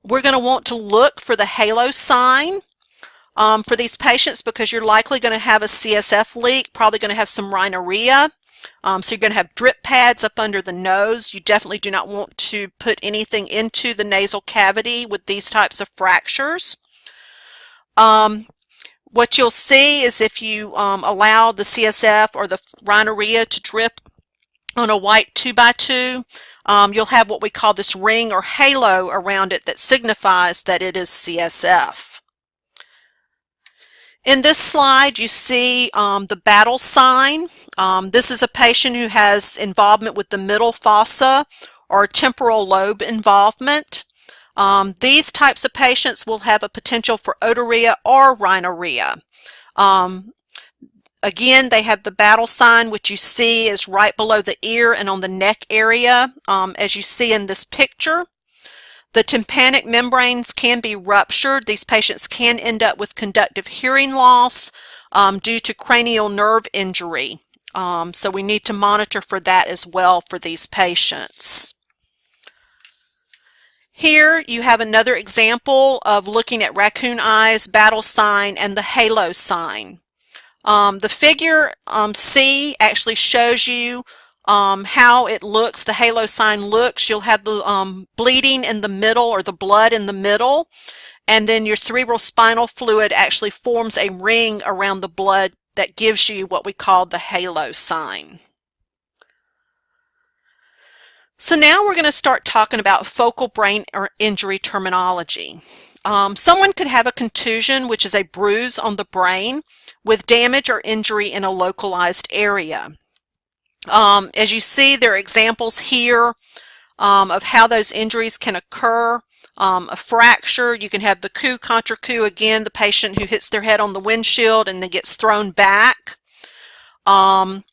We're going to want to look for the halo sign for these patients, because you're likely going to have a CSF leak, probably going to have some rhinorrhea. So you're going to have drip pads up under the nose. You definitely do not want to put anything into the nasal cavity with these types of fractures. What you'll see is if you allow the CSF or the rhinorrhea to drip on a white 2x2, you'll have what we call this ring or halo around it that signifies that it is CSF. In this slide, you see the battle sign. This is a patient who has involvement with the middle fossa or temporal lobe involvement. These types of patients will have a potential for otorrhea or rhinorrhea. Again, they have the battle sign, which you see is right below the ear and on the neck area, as you see in this picture. The tympanic membranes can be ruptured. These patients can end up with conductive hearing loss due to cranial nerve injury. So we need to monitor for that as well for these patients. Here you have another example of looking at raccoon eyes, battle sign, and the halo sign. The figure C actually shows you how it looks, the halo sign looks. You'll have the bleeding in the middle, or the blood in the middle, and then your cerebral spinal fluid actually forms a ring around the blood that gives you what we call the halo sign. So now we're going to start talking about focal brain injury terminology. Someone could have a contusion, which is a bruise on the brain with damage or injury in a localized area. As you see, there are examples here of how those injuries can occur. A fracture, you can have the coup contre coup, again, the patient who hits their head on the windshield and then gets thrown back. And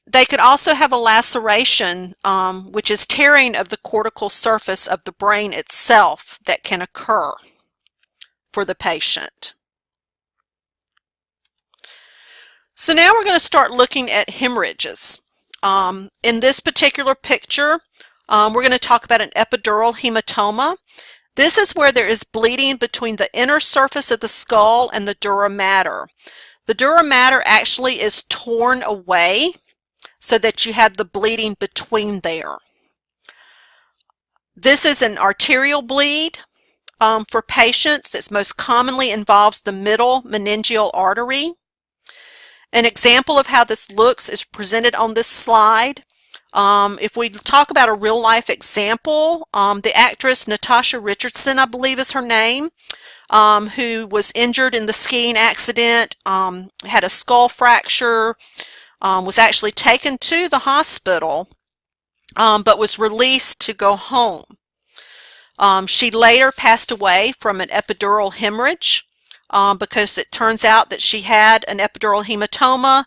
they could also have a laceration, which is tearing of the cortical surface of the brain itself that can occur for the patient. So now we're going to start looking at hemorrhages. In this particular picture, we're going to talk about an epidural hematoma. This is where there is bleeding between the inner surface of the skull and the dura mater. The dura mater actually is torn away so that you have the bleeding between there. This is an arterial bleed for patients. It most commonly involves the middle meningeal artery. An example of how this looks is presented on this slide. If we talk about a real-life example, the actress Natasha Richardson, I believe is her name, who was injured in the skiing accident, had a skull fracture, was actually taken to the hospital, but was released to go home. She later passed away from an epidural hemorrhage because it turns out that she had an epidural hematoma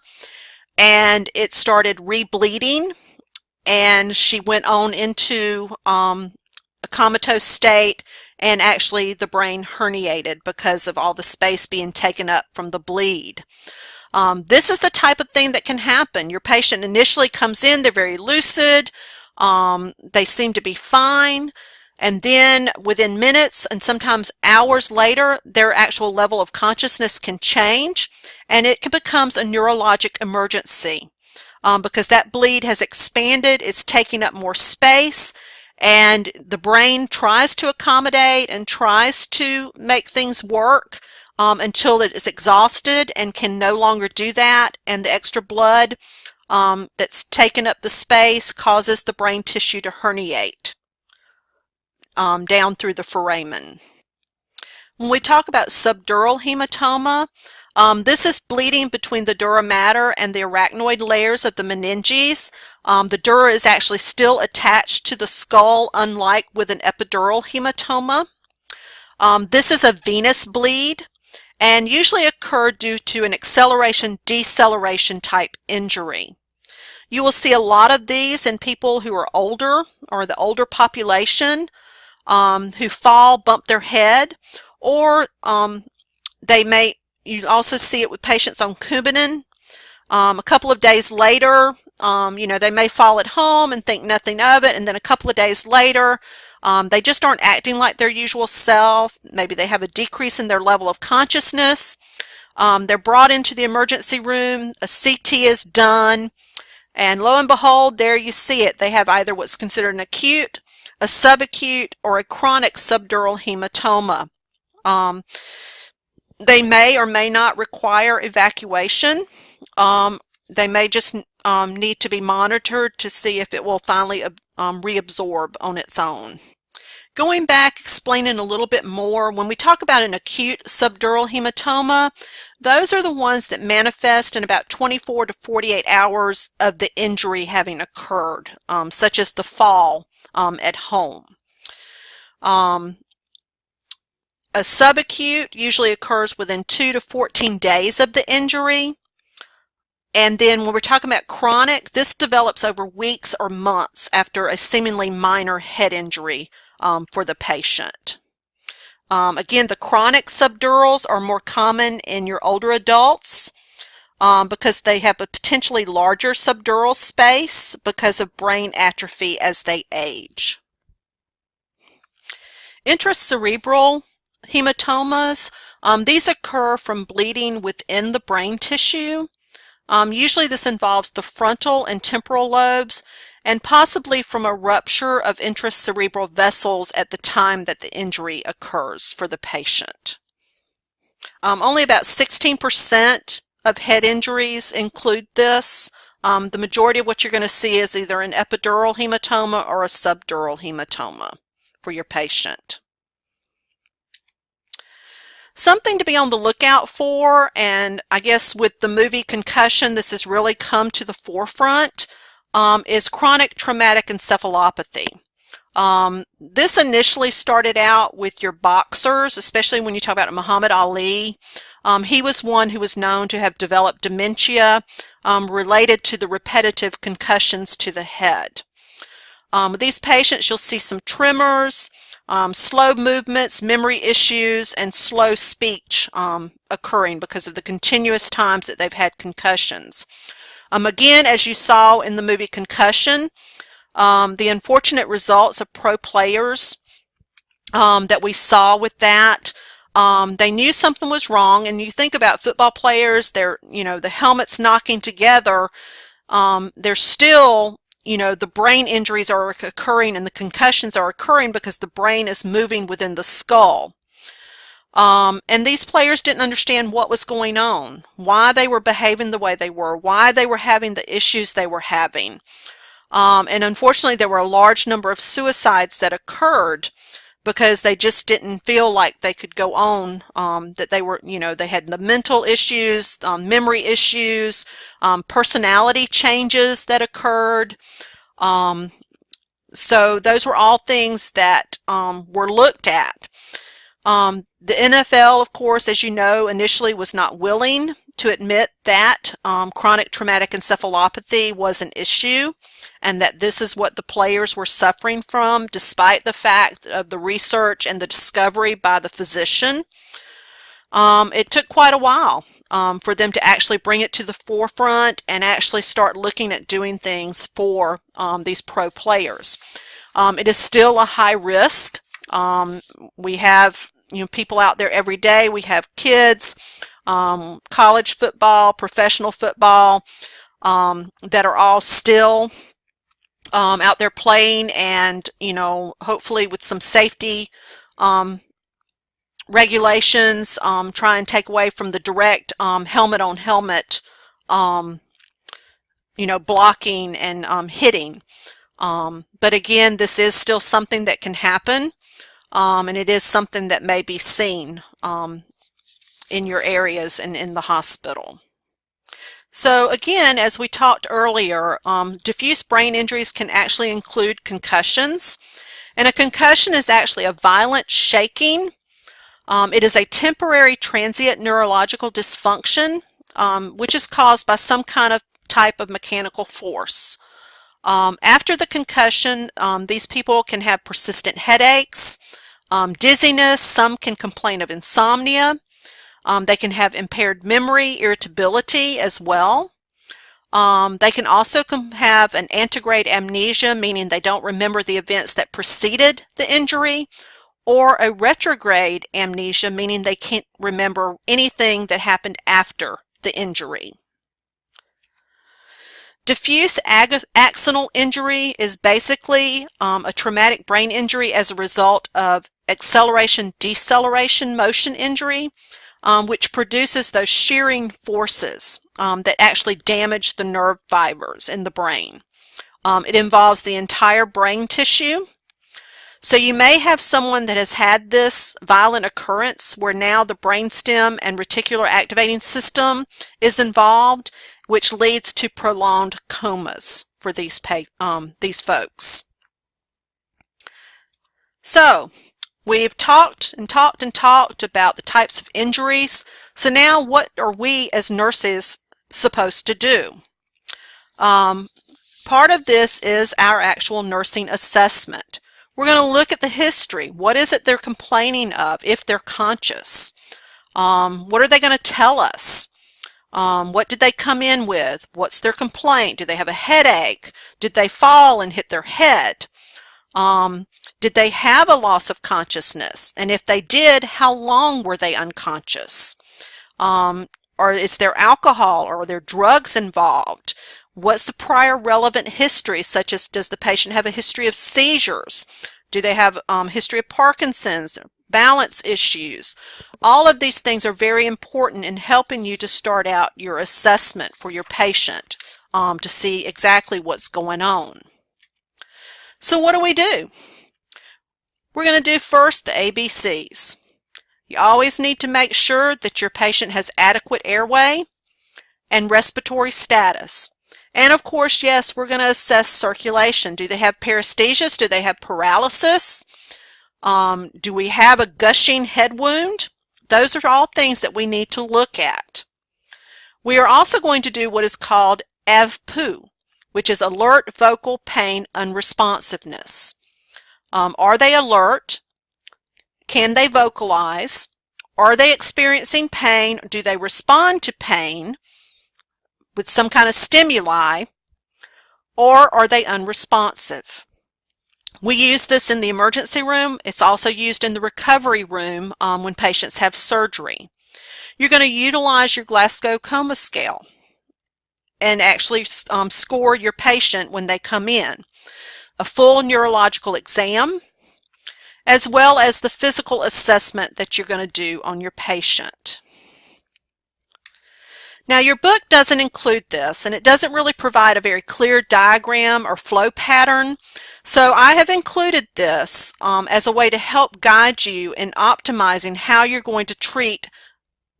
and it started rebleeding, and she went on into a comatose state, and actually the brain herniated because of all the space being taken up from the bleed. This is the type of thing that can happen. Your patient initially comes in, they're very lucid, they seem to be fine, and then within minutes and sometimes hours later, their actual level of consciousness can change, and it becomes a neurologic emergency because that bleed has expanded, it's taking up more space, and the brain tries to accommodate and tries to make things work until it is exhausted and can no longer do that, and the extra blood that's taken up the space causes the brain tissue to herniate down through the foramen. When we talk about subdural hematoma, this is bleeding between the dura mater and the arachnoid layers of the meninges. The dura is actually still attached to the skull, unlike with an epidural hematoma. This is a venous bleed and usually occur due to an acceleration-deceleration type injury. You will see a lot of these in people who are older, or the older population, who fall, bump their head, or you also see it with patients on Coumadin. A couple of days later, they may fall at home and think nothing of it, and then a couple of days later, they just aren't acting like their usual self. Maybe they have a decrease in their level of consciousness. They're brought into the emergency room, a CT is done, and lo and behold, there you see it. They have either what's considered an acute, a subacute, or a chronic subdural hematoma. They may or may not require evacuation. They may just need to be monitored to see if it will finally reabsorb on its own. Going back, explaining a little bit more, when we talk about an acute subdural hematoma, those are the ones that manifest in about 24 to 48 hours of the injury having occurred, such as the fall at home. A subacute usually occurs within 2 to 14 days of the injury. And then when we're talking about chronic, this develops over weeks or months after a seemingly minor head injury for the patient. Again, the chronic subdurals are more common in your older adults because they have a potentially larger subdural space because of brain atrophy as they age. Intracerebral hematomas, these occur from bleeding within the brain tissue. Usually this involves the frontal and temporal lobes, and possibly from a rupture of intracerebral vessels at the time that the injury occurs for the patient. Only about 16% of head injuries include this. The majority of what you're going to see is either an epidural hematoma or a subdural hematoma for your patient. Something to be on the lookout for, and I guess with the movie Concussion, this has really come to the forefront, is chronic traumatic encephalopathy. This initially started out with your boxers, especially when you talk about Muhammad Ali. He was one who was known to have developed dementia related to the repetitive concussions to the head. With these patients, you'll see some tremors, slow movements, memory issues, and slow speech occurring because of the continuous times that they've had concussions. Again, as you saw in the movie Concussion, the unfortunate results of pro players that we saw with that, they knew something was wrong. And you think about football players, they're, the helmets knocking together, they're still, the brain injuries are occurring and the concussions are occurring because the brain is moving within the skull. And these players didn't understand what was going on, why they were behaving the way they were, why they were having the issues they were having. And unfortunately, there were a large number of suicides that occurred because they just didn't feel like they could go on, that they were, they had the mental issues, memory issues, personality changes that occurred. So those were all things that were looked at. The NFL, of course, as you know, initially was not willing to admit that chronic traumatic encephalopathy was an issue and that this is what the players were suffering from, despite the fact of the research and the discovery by the physician. It took quite a while for them to actually bring it to the forefront and actually start looking at doing things for these pro players. It is still a high risk. We have people out there every day. We have kids, college football, professional football, that are all still out there playing, and hopefully with some safety regulations, try and take away from the direct helmet on helmet blocking and hitting. But again, this is still something that can happen, and it is something that may be seen in your areas and in the hospital. So again, as we talked earlier, diffuse brain injuries can actually include concussions, and a concussion is actually a violent shaking. It is a temporary transient neurological dysfunction, which is caused by some kind of type of mechanical force. After the concussion, these people can have persistent headaches, dizziness. Some can complain of insomnia. They can have impaired memory, irritability as well. They can also have an antegrade amnesia, meaning they don't remember the events that preceded the injury, or a retrograde amnesia, meaning they can't remember anything that happened after the injury. Diffuse axonal injury is basically a traumatic brain injury as a result of acceleration-deceleration motion injury, which produces those shearing forces that actually damage the nerve fibers in the brain. It involves the entire brain tissue. So you may have someone that has had this violent occurrence where now the brainstem and reticular activating system is involved, which leads to prolonged comas for these folks. So we've talked about the types of injuries. So now what are we as nurses supposed to do? Part of this is our actual nursing assessment. We're going to look at the history. What is it they're complaining of if they're conscious? What are they going to tell us? What did they come in with? What's their complaint? Do they have a headache? Did they fall and hit their head? Did they have a loss of consciousness? And if they did, how long were they unconscious? Or is there alcohol or are there drugs involved? What's the prior relevant history, such as does the patient have a history of seizures? Do they have a history of Parkinson's, balance issues? All of these things are very important in helping you to start out your assessment for your patient to see exactly what's going on. So what do? We're going to do first the ABCs. You always need to make sure that your patient has adequate airway and respiratory status. And of course, yes, we're going to assess circulation. Do they have paresthesias? Do they have paralysis? Do we have a gushing head wound? Those are all things that we need to look at. We are also going to do what is called AVPU, which is alert vocal pain unresponsiveness. Are they alert? Can they vocalize? Are they experiencing pain? Do they respond to pain with some kind of stimuli? Or are they unresponsive? We use this in the emergency room. It's also used in the recovery room when patients have surgery. You're going to utilize your Glasgow Coma Scale and actually score your patient when they come in. A full neurological exam, as well as the physical assessment that you're going to do on your patient. Now, your book doesn't include this, and it doesn't really provide a very clear diagram or flow pattern, so I have included this as a way to help guide you in optimizing how you're going to treat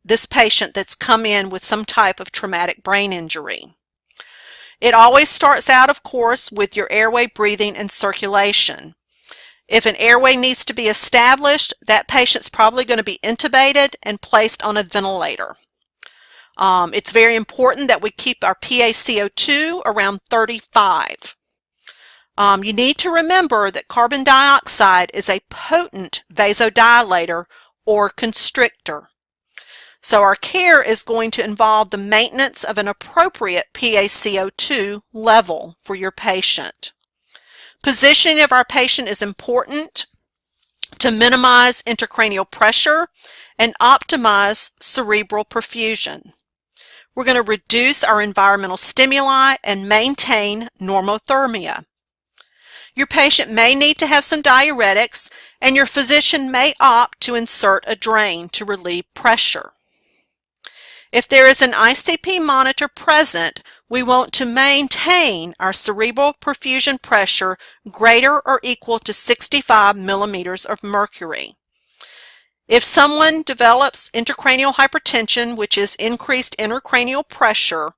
this patient that's come in with some type of traumatic brain injury. It always starts out, of course, with your airway, breathing, and circulation. If an airway needs to be established, that patient's probably going to be intubated and placed on a ventilator. It's very important that we keep our PaCO2 around 35. You need to remember that carbon dioxide is a potent vasodilator or constrictor. So our care is going to involve the maintenance of an appropriate PaCO2 level for your patient. Positioning of our patient is important to minimize intracranial pressure and optimize cerebral perfusion. We're going to reduce our environmental stimuli and maintain normothermia. Your patient may need to have some diuretics, and your physician may opt to insert a drain to relieve pressure. If there is an ICP monitor present, we want to maintain our cerebral perfusion pressure greater or equal to 65 millimeters of mercury. If someone develops intracranial hypertension, which is increased intracranial pressure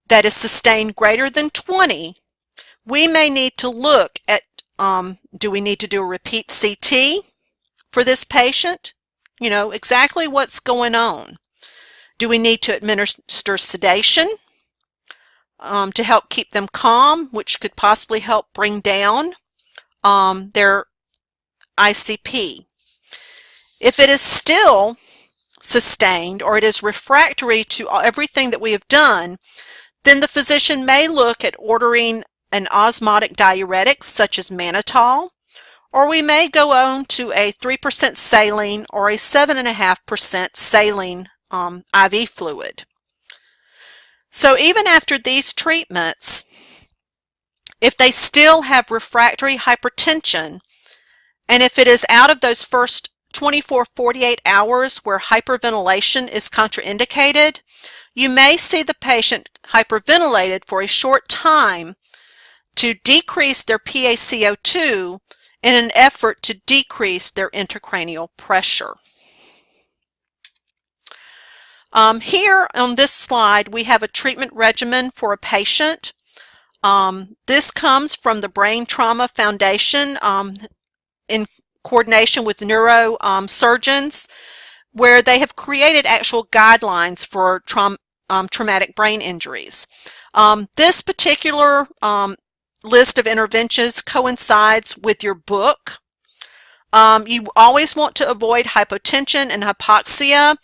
that is sustained greater than 20, we may need to look at, do we need to do a repeat CT for this patient? You know, exactly what's going on. Do we need to administer sedation to help keep them calm, which could possibly help bring down their ICP? If it is still sustained or it is refractory to everything that we have done, then the physician may look at ordering an osmotic diuretic such as mannitol, or we may go on to a 3% saline or a 7.5% saline IV fluid. So even after these treatments, if they still have refractory hypertension, and if it is out of those first 24-48 hours where hyperventilation is contraindicated, you may see the patient hyperventilated for a short time to decrease their PaCO2 in an effort to decrease their intracranial pressure. Here on this slide, we have a treatment regimen for a patient. This comes from the Brain Trauma Foundation in coordination with neurosurgeons, where they have created actual guidelines for traumatic brain injuries. This particular list of interventions coincides with your book. You always want to avoid hypotension and hypoxia.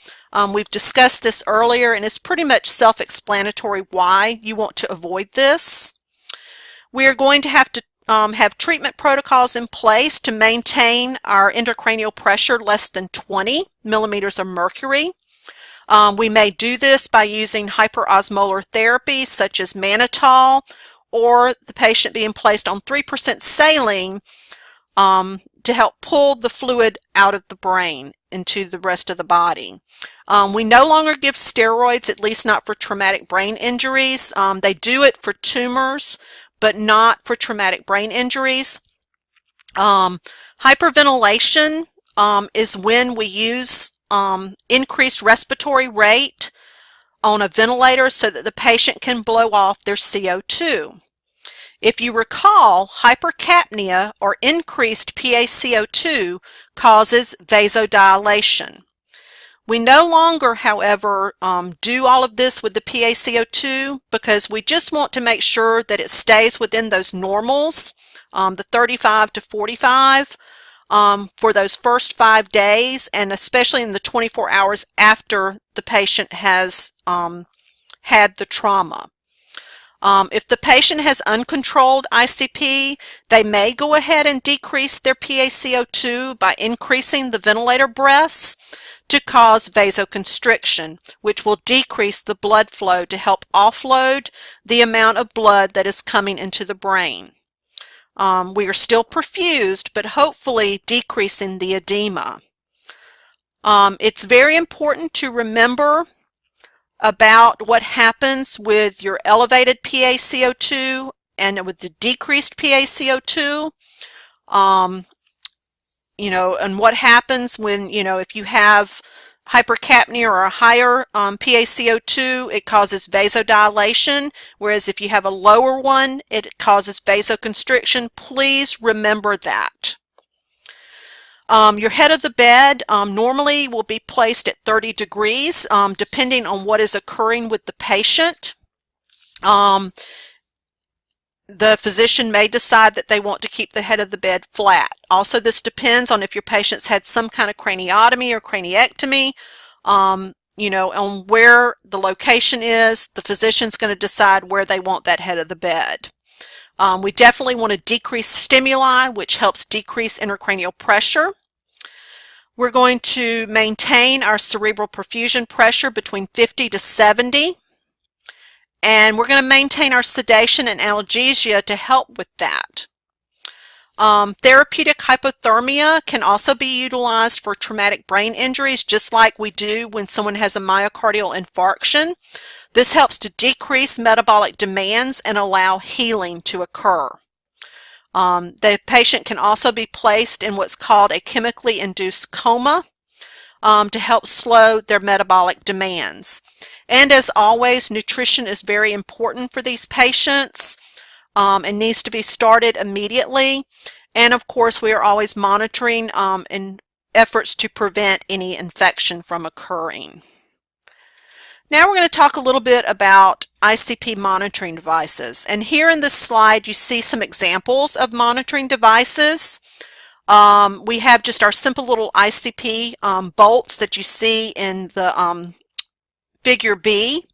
We've discussed this earlier, and it's pretty much self-explanatory why you want to avoid this. We are going to have to have treatment protocols in place to maintain our intracranial pressure less than 20 millimeters of mercury. We may do this by using hyperosmolar therapy such as mannitol, or the patient being placed on 3% saline to help pull the fluid out of the brain into the rest of the body. We no longer give steroids, at least not for traumatic brain injuries. They do it for tumors, but not for traumatic brain injuries. Hyperventilation is when we use increased respiratory rate on a ventilator so that the patient can blow off their CO2. If you recall, hypercapnia or increased PaCO2 causes vasodilation. We no longer, however, do all of this with the PaCO2 because we just want to make sure that it stays within those normals, the 35 to 45, for those first 5 days, and especially in the 24 hours after the patient has had the trauma. If the patient has uncontrolled ICP, they may go ahead and decrease their PaCO2 by increasing the ventilator breaths to cause vasoconstriction, which will decrease the blood flow to help offload the amount of blood that is coming into the brain. We are still perfused, but hopefully decreasing the edema. It's very important to remember about what happens with your elevated PaCO2 and with the decreased PaCO2. And what happens when, if you have hypercapnia or a higher PaCO2, it causes vasodilation, whereas if you have a lower one, it causes vasoconstriction. Please remember that. Your head of the bed normally will be placed at 30 degrees, depending on what is occurring with the patient. The physician may decide that they want to keep the head of the bed flat. Also, this depends on if your patient's had some kind of craniotomy or craniectomy. On where the location is, the physician's going to decide where they want that head of the bed. We definitely want to decrease stimuli, which helps decrease intracranial pressure. We're going to maintain our cerebral perfusion pressure between 50 to 70. And we're going to maintain our sedation and analgesia to help with that. Therapeutic hypothermia can also be utilized for traumatic brain injuries, just like we do when someone has a myocardial infarction. This helps to decrease metabolic demands and allow healing to occur. The patient can also be placed in what's called a chemically induced coma to help slow their metabolic demands. And as always, nutrition is very important for these patients and needs to be started immediately. And of course, we are always monitoring in efforts to prevent any infection from occurring. Now we're going to talk a little bit about ICP monitoring devices. And here in this slide, you see some examples of monitoring devices. We have just our simple little ICP bolts that you see in the figure B.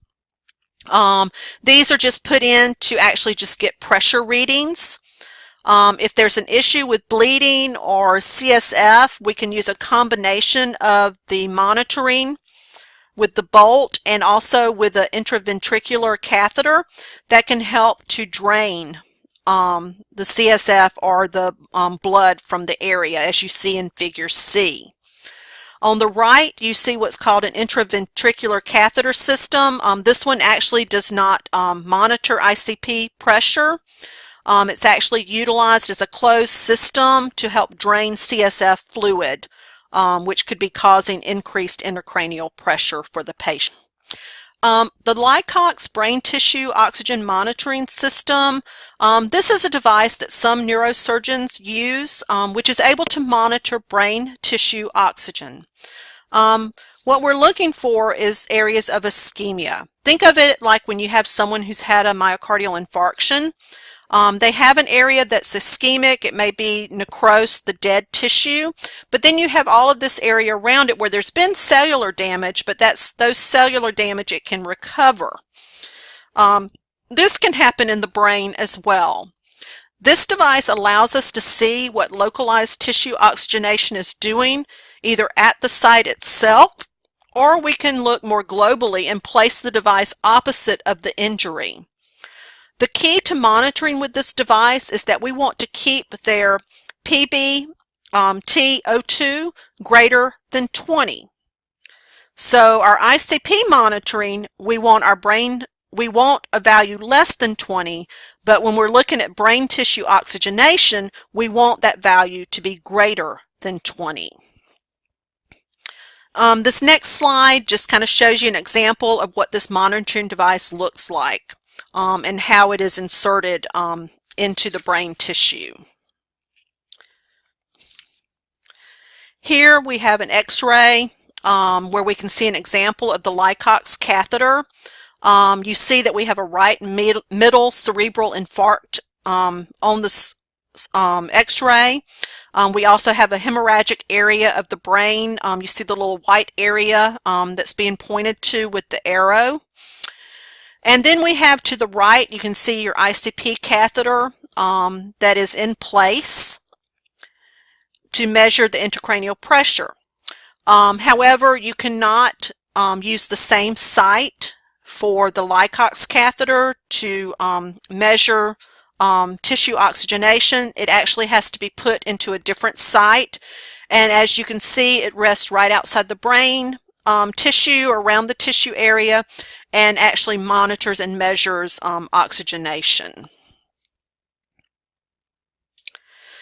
These are just put in to actually just get pressure readings. If there's an issue with bleeding or CSF, we can use a combination of the monitoring with the bolt and also with an intraventricular catheter that can help to drain the CSF or the blood from the area, as you see in figure C. On the right, you see what's called an intraventricular catheter system. This one actually does not monitor ICP pressure. It's actually utilized as a closed system to help drain CSF fluid, which could be causing increased intracranial pressure for the patient. The Lycox brain tissue oxygen monitoring system, this is a device that some neurosurgeons use, which is able to monitor brain tissue oxygen. What we're looking for is areas of ischemia. Think of it like when you have someone who's had a myocardial infarction. They have an area that's ischemic. It may be necrosed, the dead tissue, but then you have all of this area around it where there's been cellular damage, but those cellular damage it can recover. This can happen in the brain as well. This device allows us to see what localized tissue oxygenation is doing, either at the site itself, or we can look more globally and place the device opposite of the injury. The key to monitoring with this device is that we want to keep their PbTO2 greater than 20. So our ICP monitoring, we want a value less than 20, but when we're looking at brain tissue oxygenation, we want that value to be greater than 20. This next slide just kind of shows you an example of what this monitoring device looks like and how it is inserted into the brain tissue. Here we have an x-ray where we can see an example of the Lycox catheter. You see that we have a right middle cerebral infarct on this x-ray. We also have a hemorrhagic area of the brain. You see the little white area that's being pointed to with the arrow. And then we have to the right, you can see your ICP catheter that is in place to measure the intracranial pressure. However, you cannot use the same site for the Lycox catheter to measure tissue oxygenation. It actually has to be put into a different site, and as you can see, it rests right outside the brain tissue, around the tissue area, and actually monitors and measures oxygenation.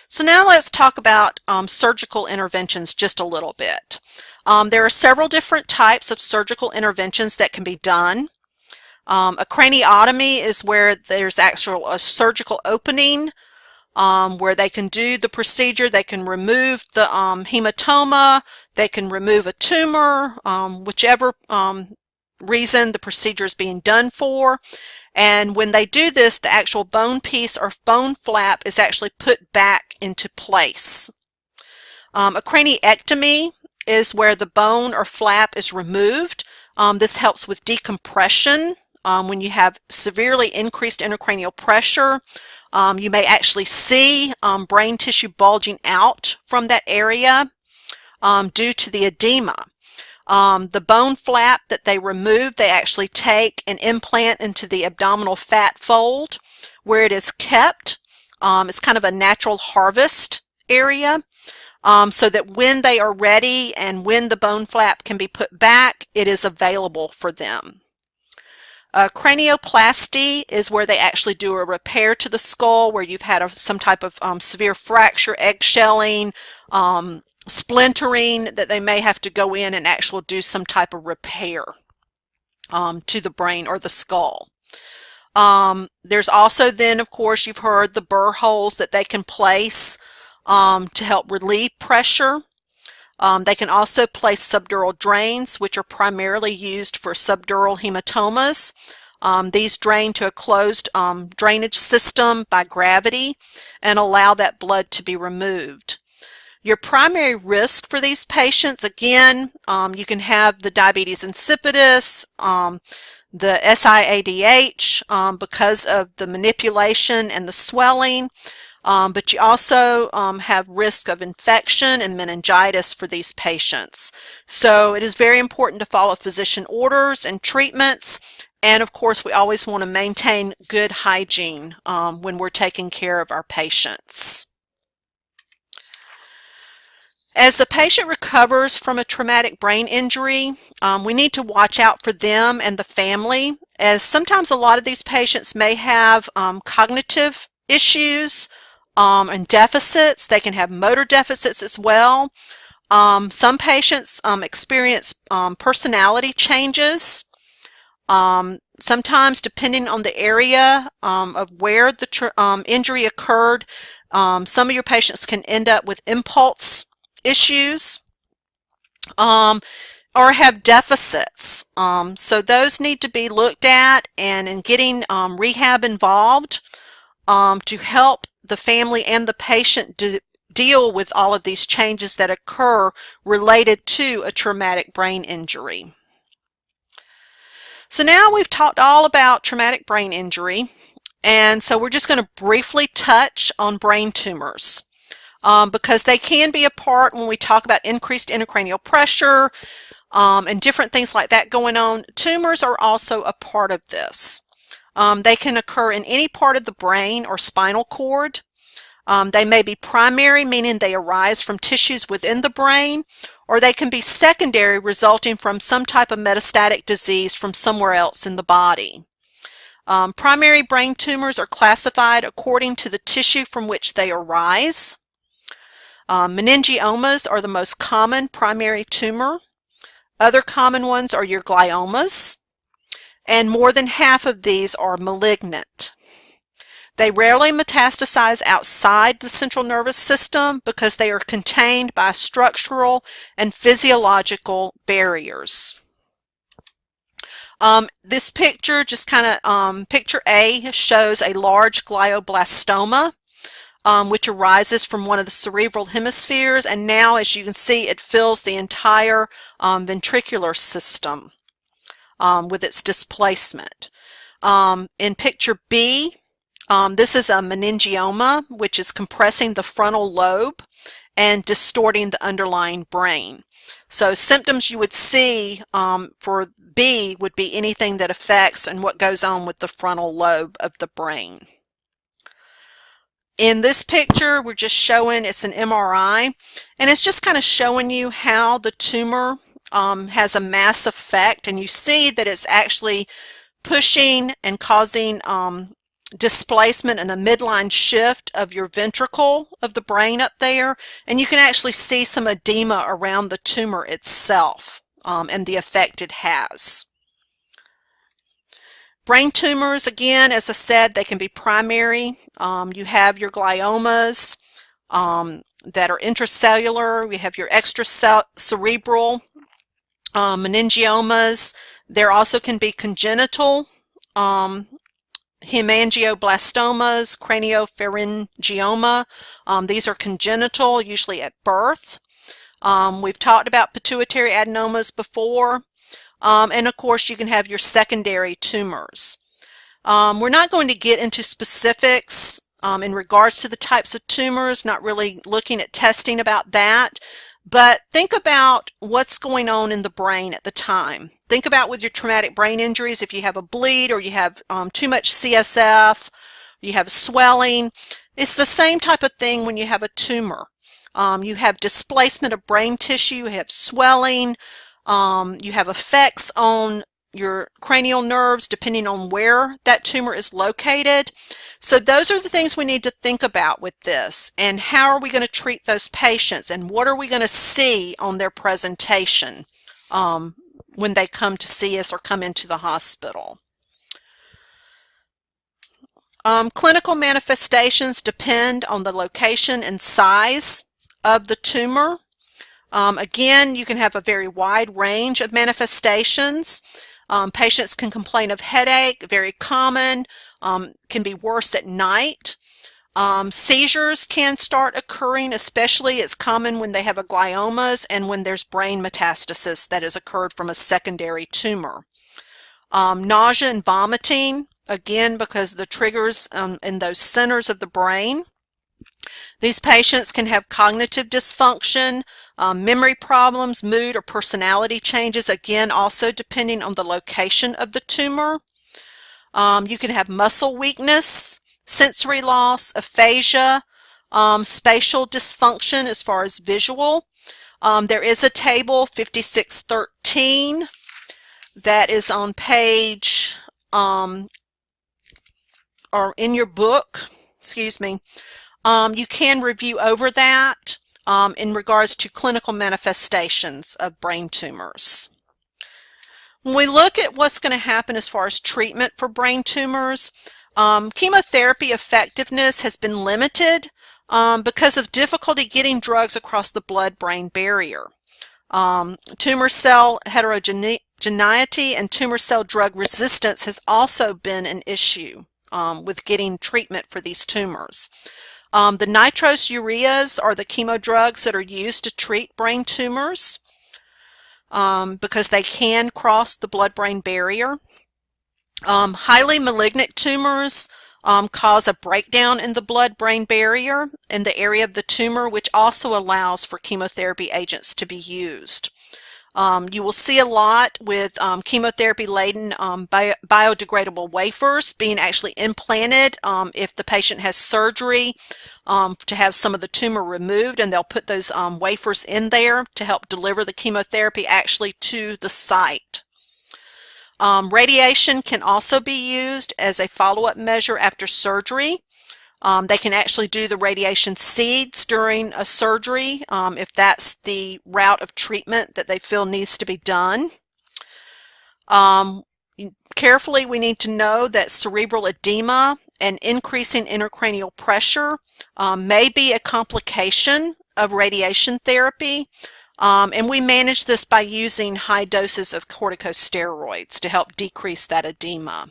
So now let's talk about surgical interventions just a little bit. There are several different types of surgical interventions that can be done. A craniotomy is where there's actually a surgical opening where they can do the procedure. They can remove the hematoma, they can remove a tumor, whichever reason the procedure is being done for. And when they do this, the actual bone piece or bone flap is actually put back into place. A craniectomy is where the bone or flap is removed. This helps with decompression. When you have severely increased intracranial pressure, you may actually see brain tissue bulging out from that area due to the edema. The bone flap that they remove, they actually take and implant into the abdominal fat fold where it is kept. It's kind of a natural harvest area, so that when they are ready and when the bone flap can be put back, it is available for them. Cranioplasty is where they actually do a repair to the skull where you've had some type of severe fracture, eggshelling, splintering, that they may have to go in and actually do some type of repair to the brain or the skull. There's also then, of course, you've heard the burr holes that they can place to help relieve pressure. They can also place subdural drains, which are primarily used for subdural hematomas. These drain to a closed drainage system by gravity and allow that blood to be removed. Your primary risk for these patients, again, you can have the diabetes insipidus, the SIADH because of the manipulation and the swelling, but you also have risk of infection and meningitis for these patients. So it is very important to follow physician orders and treatments, and of course we always want to maintain good hygiene when we're taking care of our patients. As the patient recovers from a traumatic brain injury, we need to watch out for them and the family, as sometimes a lot of these patients may have cognitive issues and deficits. They can have motor deficits as well. Some patients experience personality changes. Sometimes, depending on the area of where the injury occurred, some of your patients can end up with impulse issues or have deficits. So those need to be looked at, and in getting rehab involved to help the family and the patient deal with all of these changes that occur related to a traumatic brain injury. So now we've talked all about traumatic brain injury. And so we're just going to briefly touch on brain tumors because they can be a part when we talk about increased intracranial pressure and different things like that going on. Tumors are also a part of this. They can occur in any part of the brain or spinal cord. They may be primary, meaning they arise from tissues within the brain, or they can be secondary, resulting from some type of metastatic disease from somewhere else in the body. Primary brain tumors are classified according to the tissue from which they arise. Meningiomas are the most common primary tumor. Other common ones are your gliomas, and more than half of these are malignant. They rarely metastasize outside the central nervous system because they are contained by structural and physiological barriers. This picture, just kind of, picture A shows a large glioblastoma, which arises from one of the cerebral hemispheres, and now, as you can see, it fills the entire ventricular system with its displacement. In picture B, this is a meningioma, which is compressing the frontal lobe and distorting the underlying brain. So symptoms you would see for B would be anything that affects and what goes on with the frontal lobe of the brain. In this picture, we're just showing, it's an MRI, and it's just kind of showing you how the tumor has a mass effect, and you see that it's actually pushing and causing displacement and a midline shift of your ventricle of the brain up there, and you can actually see some edema around the tumor itself and the effect it has. Brain tumors, again, as I said, they can be primary. You have your gliomas that are intracellular. We have your extracerebral meningiomas. There also can be congenital hemangioblastomas, craniopharyngioma. These are congenital, usually at birth. We've talked about pituitary adenomas before. And of course, you can have your secondary tumors. We're not going to get into specifics in regards to the types of tumors, not really looking at testing about that. But think about what's going on in the brain at the time. Think about with your traumatic brain injuries, if you have a bleed or you have too much CSF, you have swelling. It's the same type of thing when you have a tumor. You have displacement of brain tissue, you have swelling, you have effects on your cranial nerves depending on where that tumor is located. So those are the things we need to think about with this, and how are we going to treat those patients, and what are we going to see on their presentation when they come to see us or come into the hospital. Clinical manifestations depend on the location and size of the tumor. Again, you can have a very wide range of manifestations. Patients can complain of headache, very common, can be worse at night. Seizures can start occurring, especially it's common when they have a gliomas and when there's brain metastasis that has occurred from a secondary tumor. Nausea and vomiting, again, because of the triggers in those centers of the brain. These patients can have cognitive dysfunction, memory problems, mood or personality changes, again, also depending on the location of the tumor. You can have muscle weakness, sensory loss, aphasia, spatial dysfunction as far as visual. There is a table, 5613, that is on page, or in your book, excuse me. You can review over that in regards to clinical manifestations of brain tumors. When we look at what's going to happen as far as treatment for brain tumors, chemotherapy effectiveness has been limited because of difficulty getting drugs across the blood-brain barrier. Tumor cell heterogeneity and tumor cell drug resistance has also been an issue with getting treatment for these tumors. The nitrosoureas are the chemo drugs that are used to treat brain tumors because they can cross the blood-brain barrier. Highly malignant tumors cause a breakdown in the blood-brain barrier in the area of the tumor, which also allows for chemotherapy agents to be used. You will see a lot with chemotherapy-laden biodegradable wafers being actually implanted if the patient has surgery to have some of the tumor removed, and they'll put those wafers in there to help deliver the chemotherapy actually to the site. Radiation can also be used as a follow-up measure after surgery. They can actually do the radiation seeds during a surgery if that's the route of treatment that they feel needs to be done. Carefully, we need to know that cerebral edema and increasing intracranial pressure may be a complication of radiation therapy, and we manage this by using high doses of corticosteroids to help decrease that edema.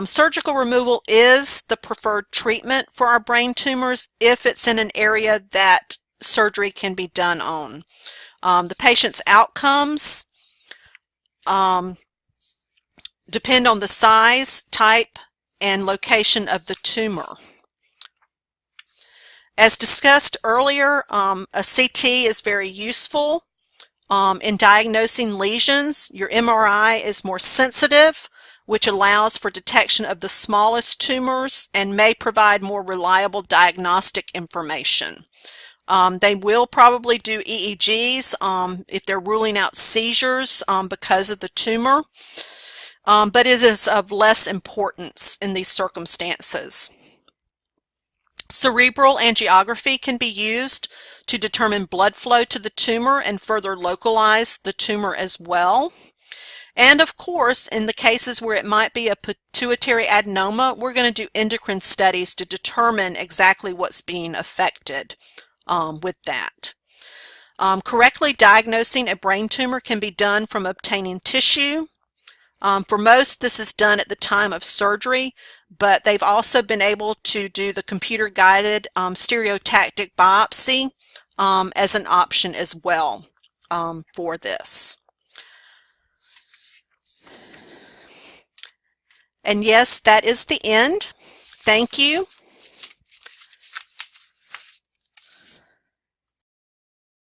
Surgical removal is the preferred treatment for our brain tumors if it's in an area that surgery can be done on. The patient's outcomes depend on the size, type, and location of the tumor. As discussed earlier, a CT is very useful in diagnosing lesions. Your MRI is more sensitive, which allows for detection of the smallest tumors and may provide more reliable diagnostic information. They will probably do EEGs if they're ruling out seizures because of the tumor, but it is of less importance in these circumstances. Cerebral angiography can be used to determine blood flow to the tumor and further localize the tumor as well. And of course, in the cases where it might be a pituitary adenoma, we're going to do endocrine studies to determine exactly what's being affected with that. Correctly diagnosing a brain tumor can be done from obtaining tissue. For most, this is done at the time of surgery, but they've also been able to do the computer-guided stereotactic biopsy as an option as well for this. And yes, that is the end. Thank you.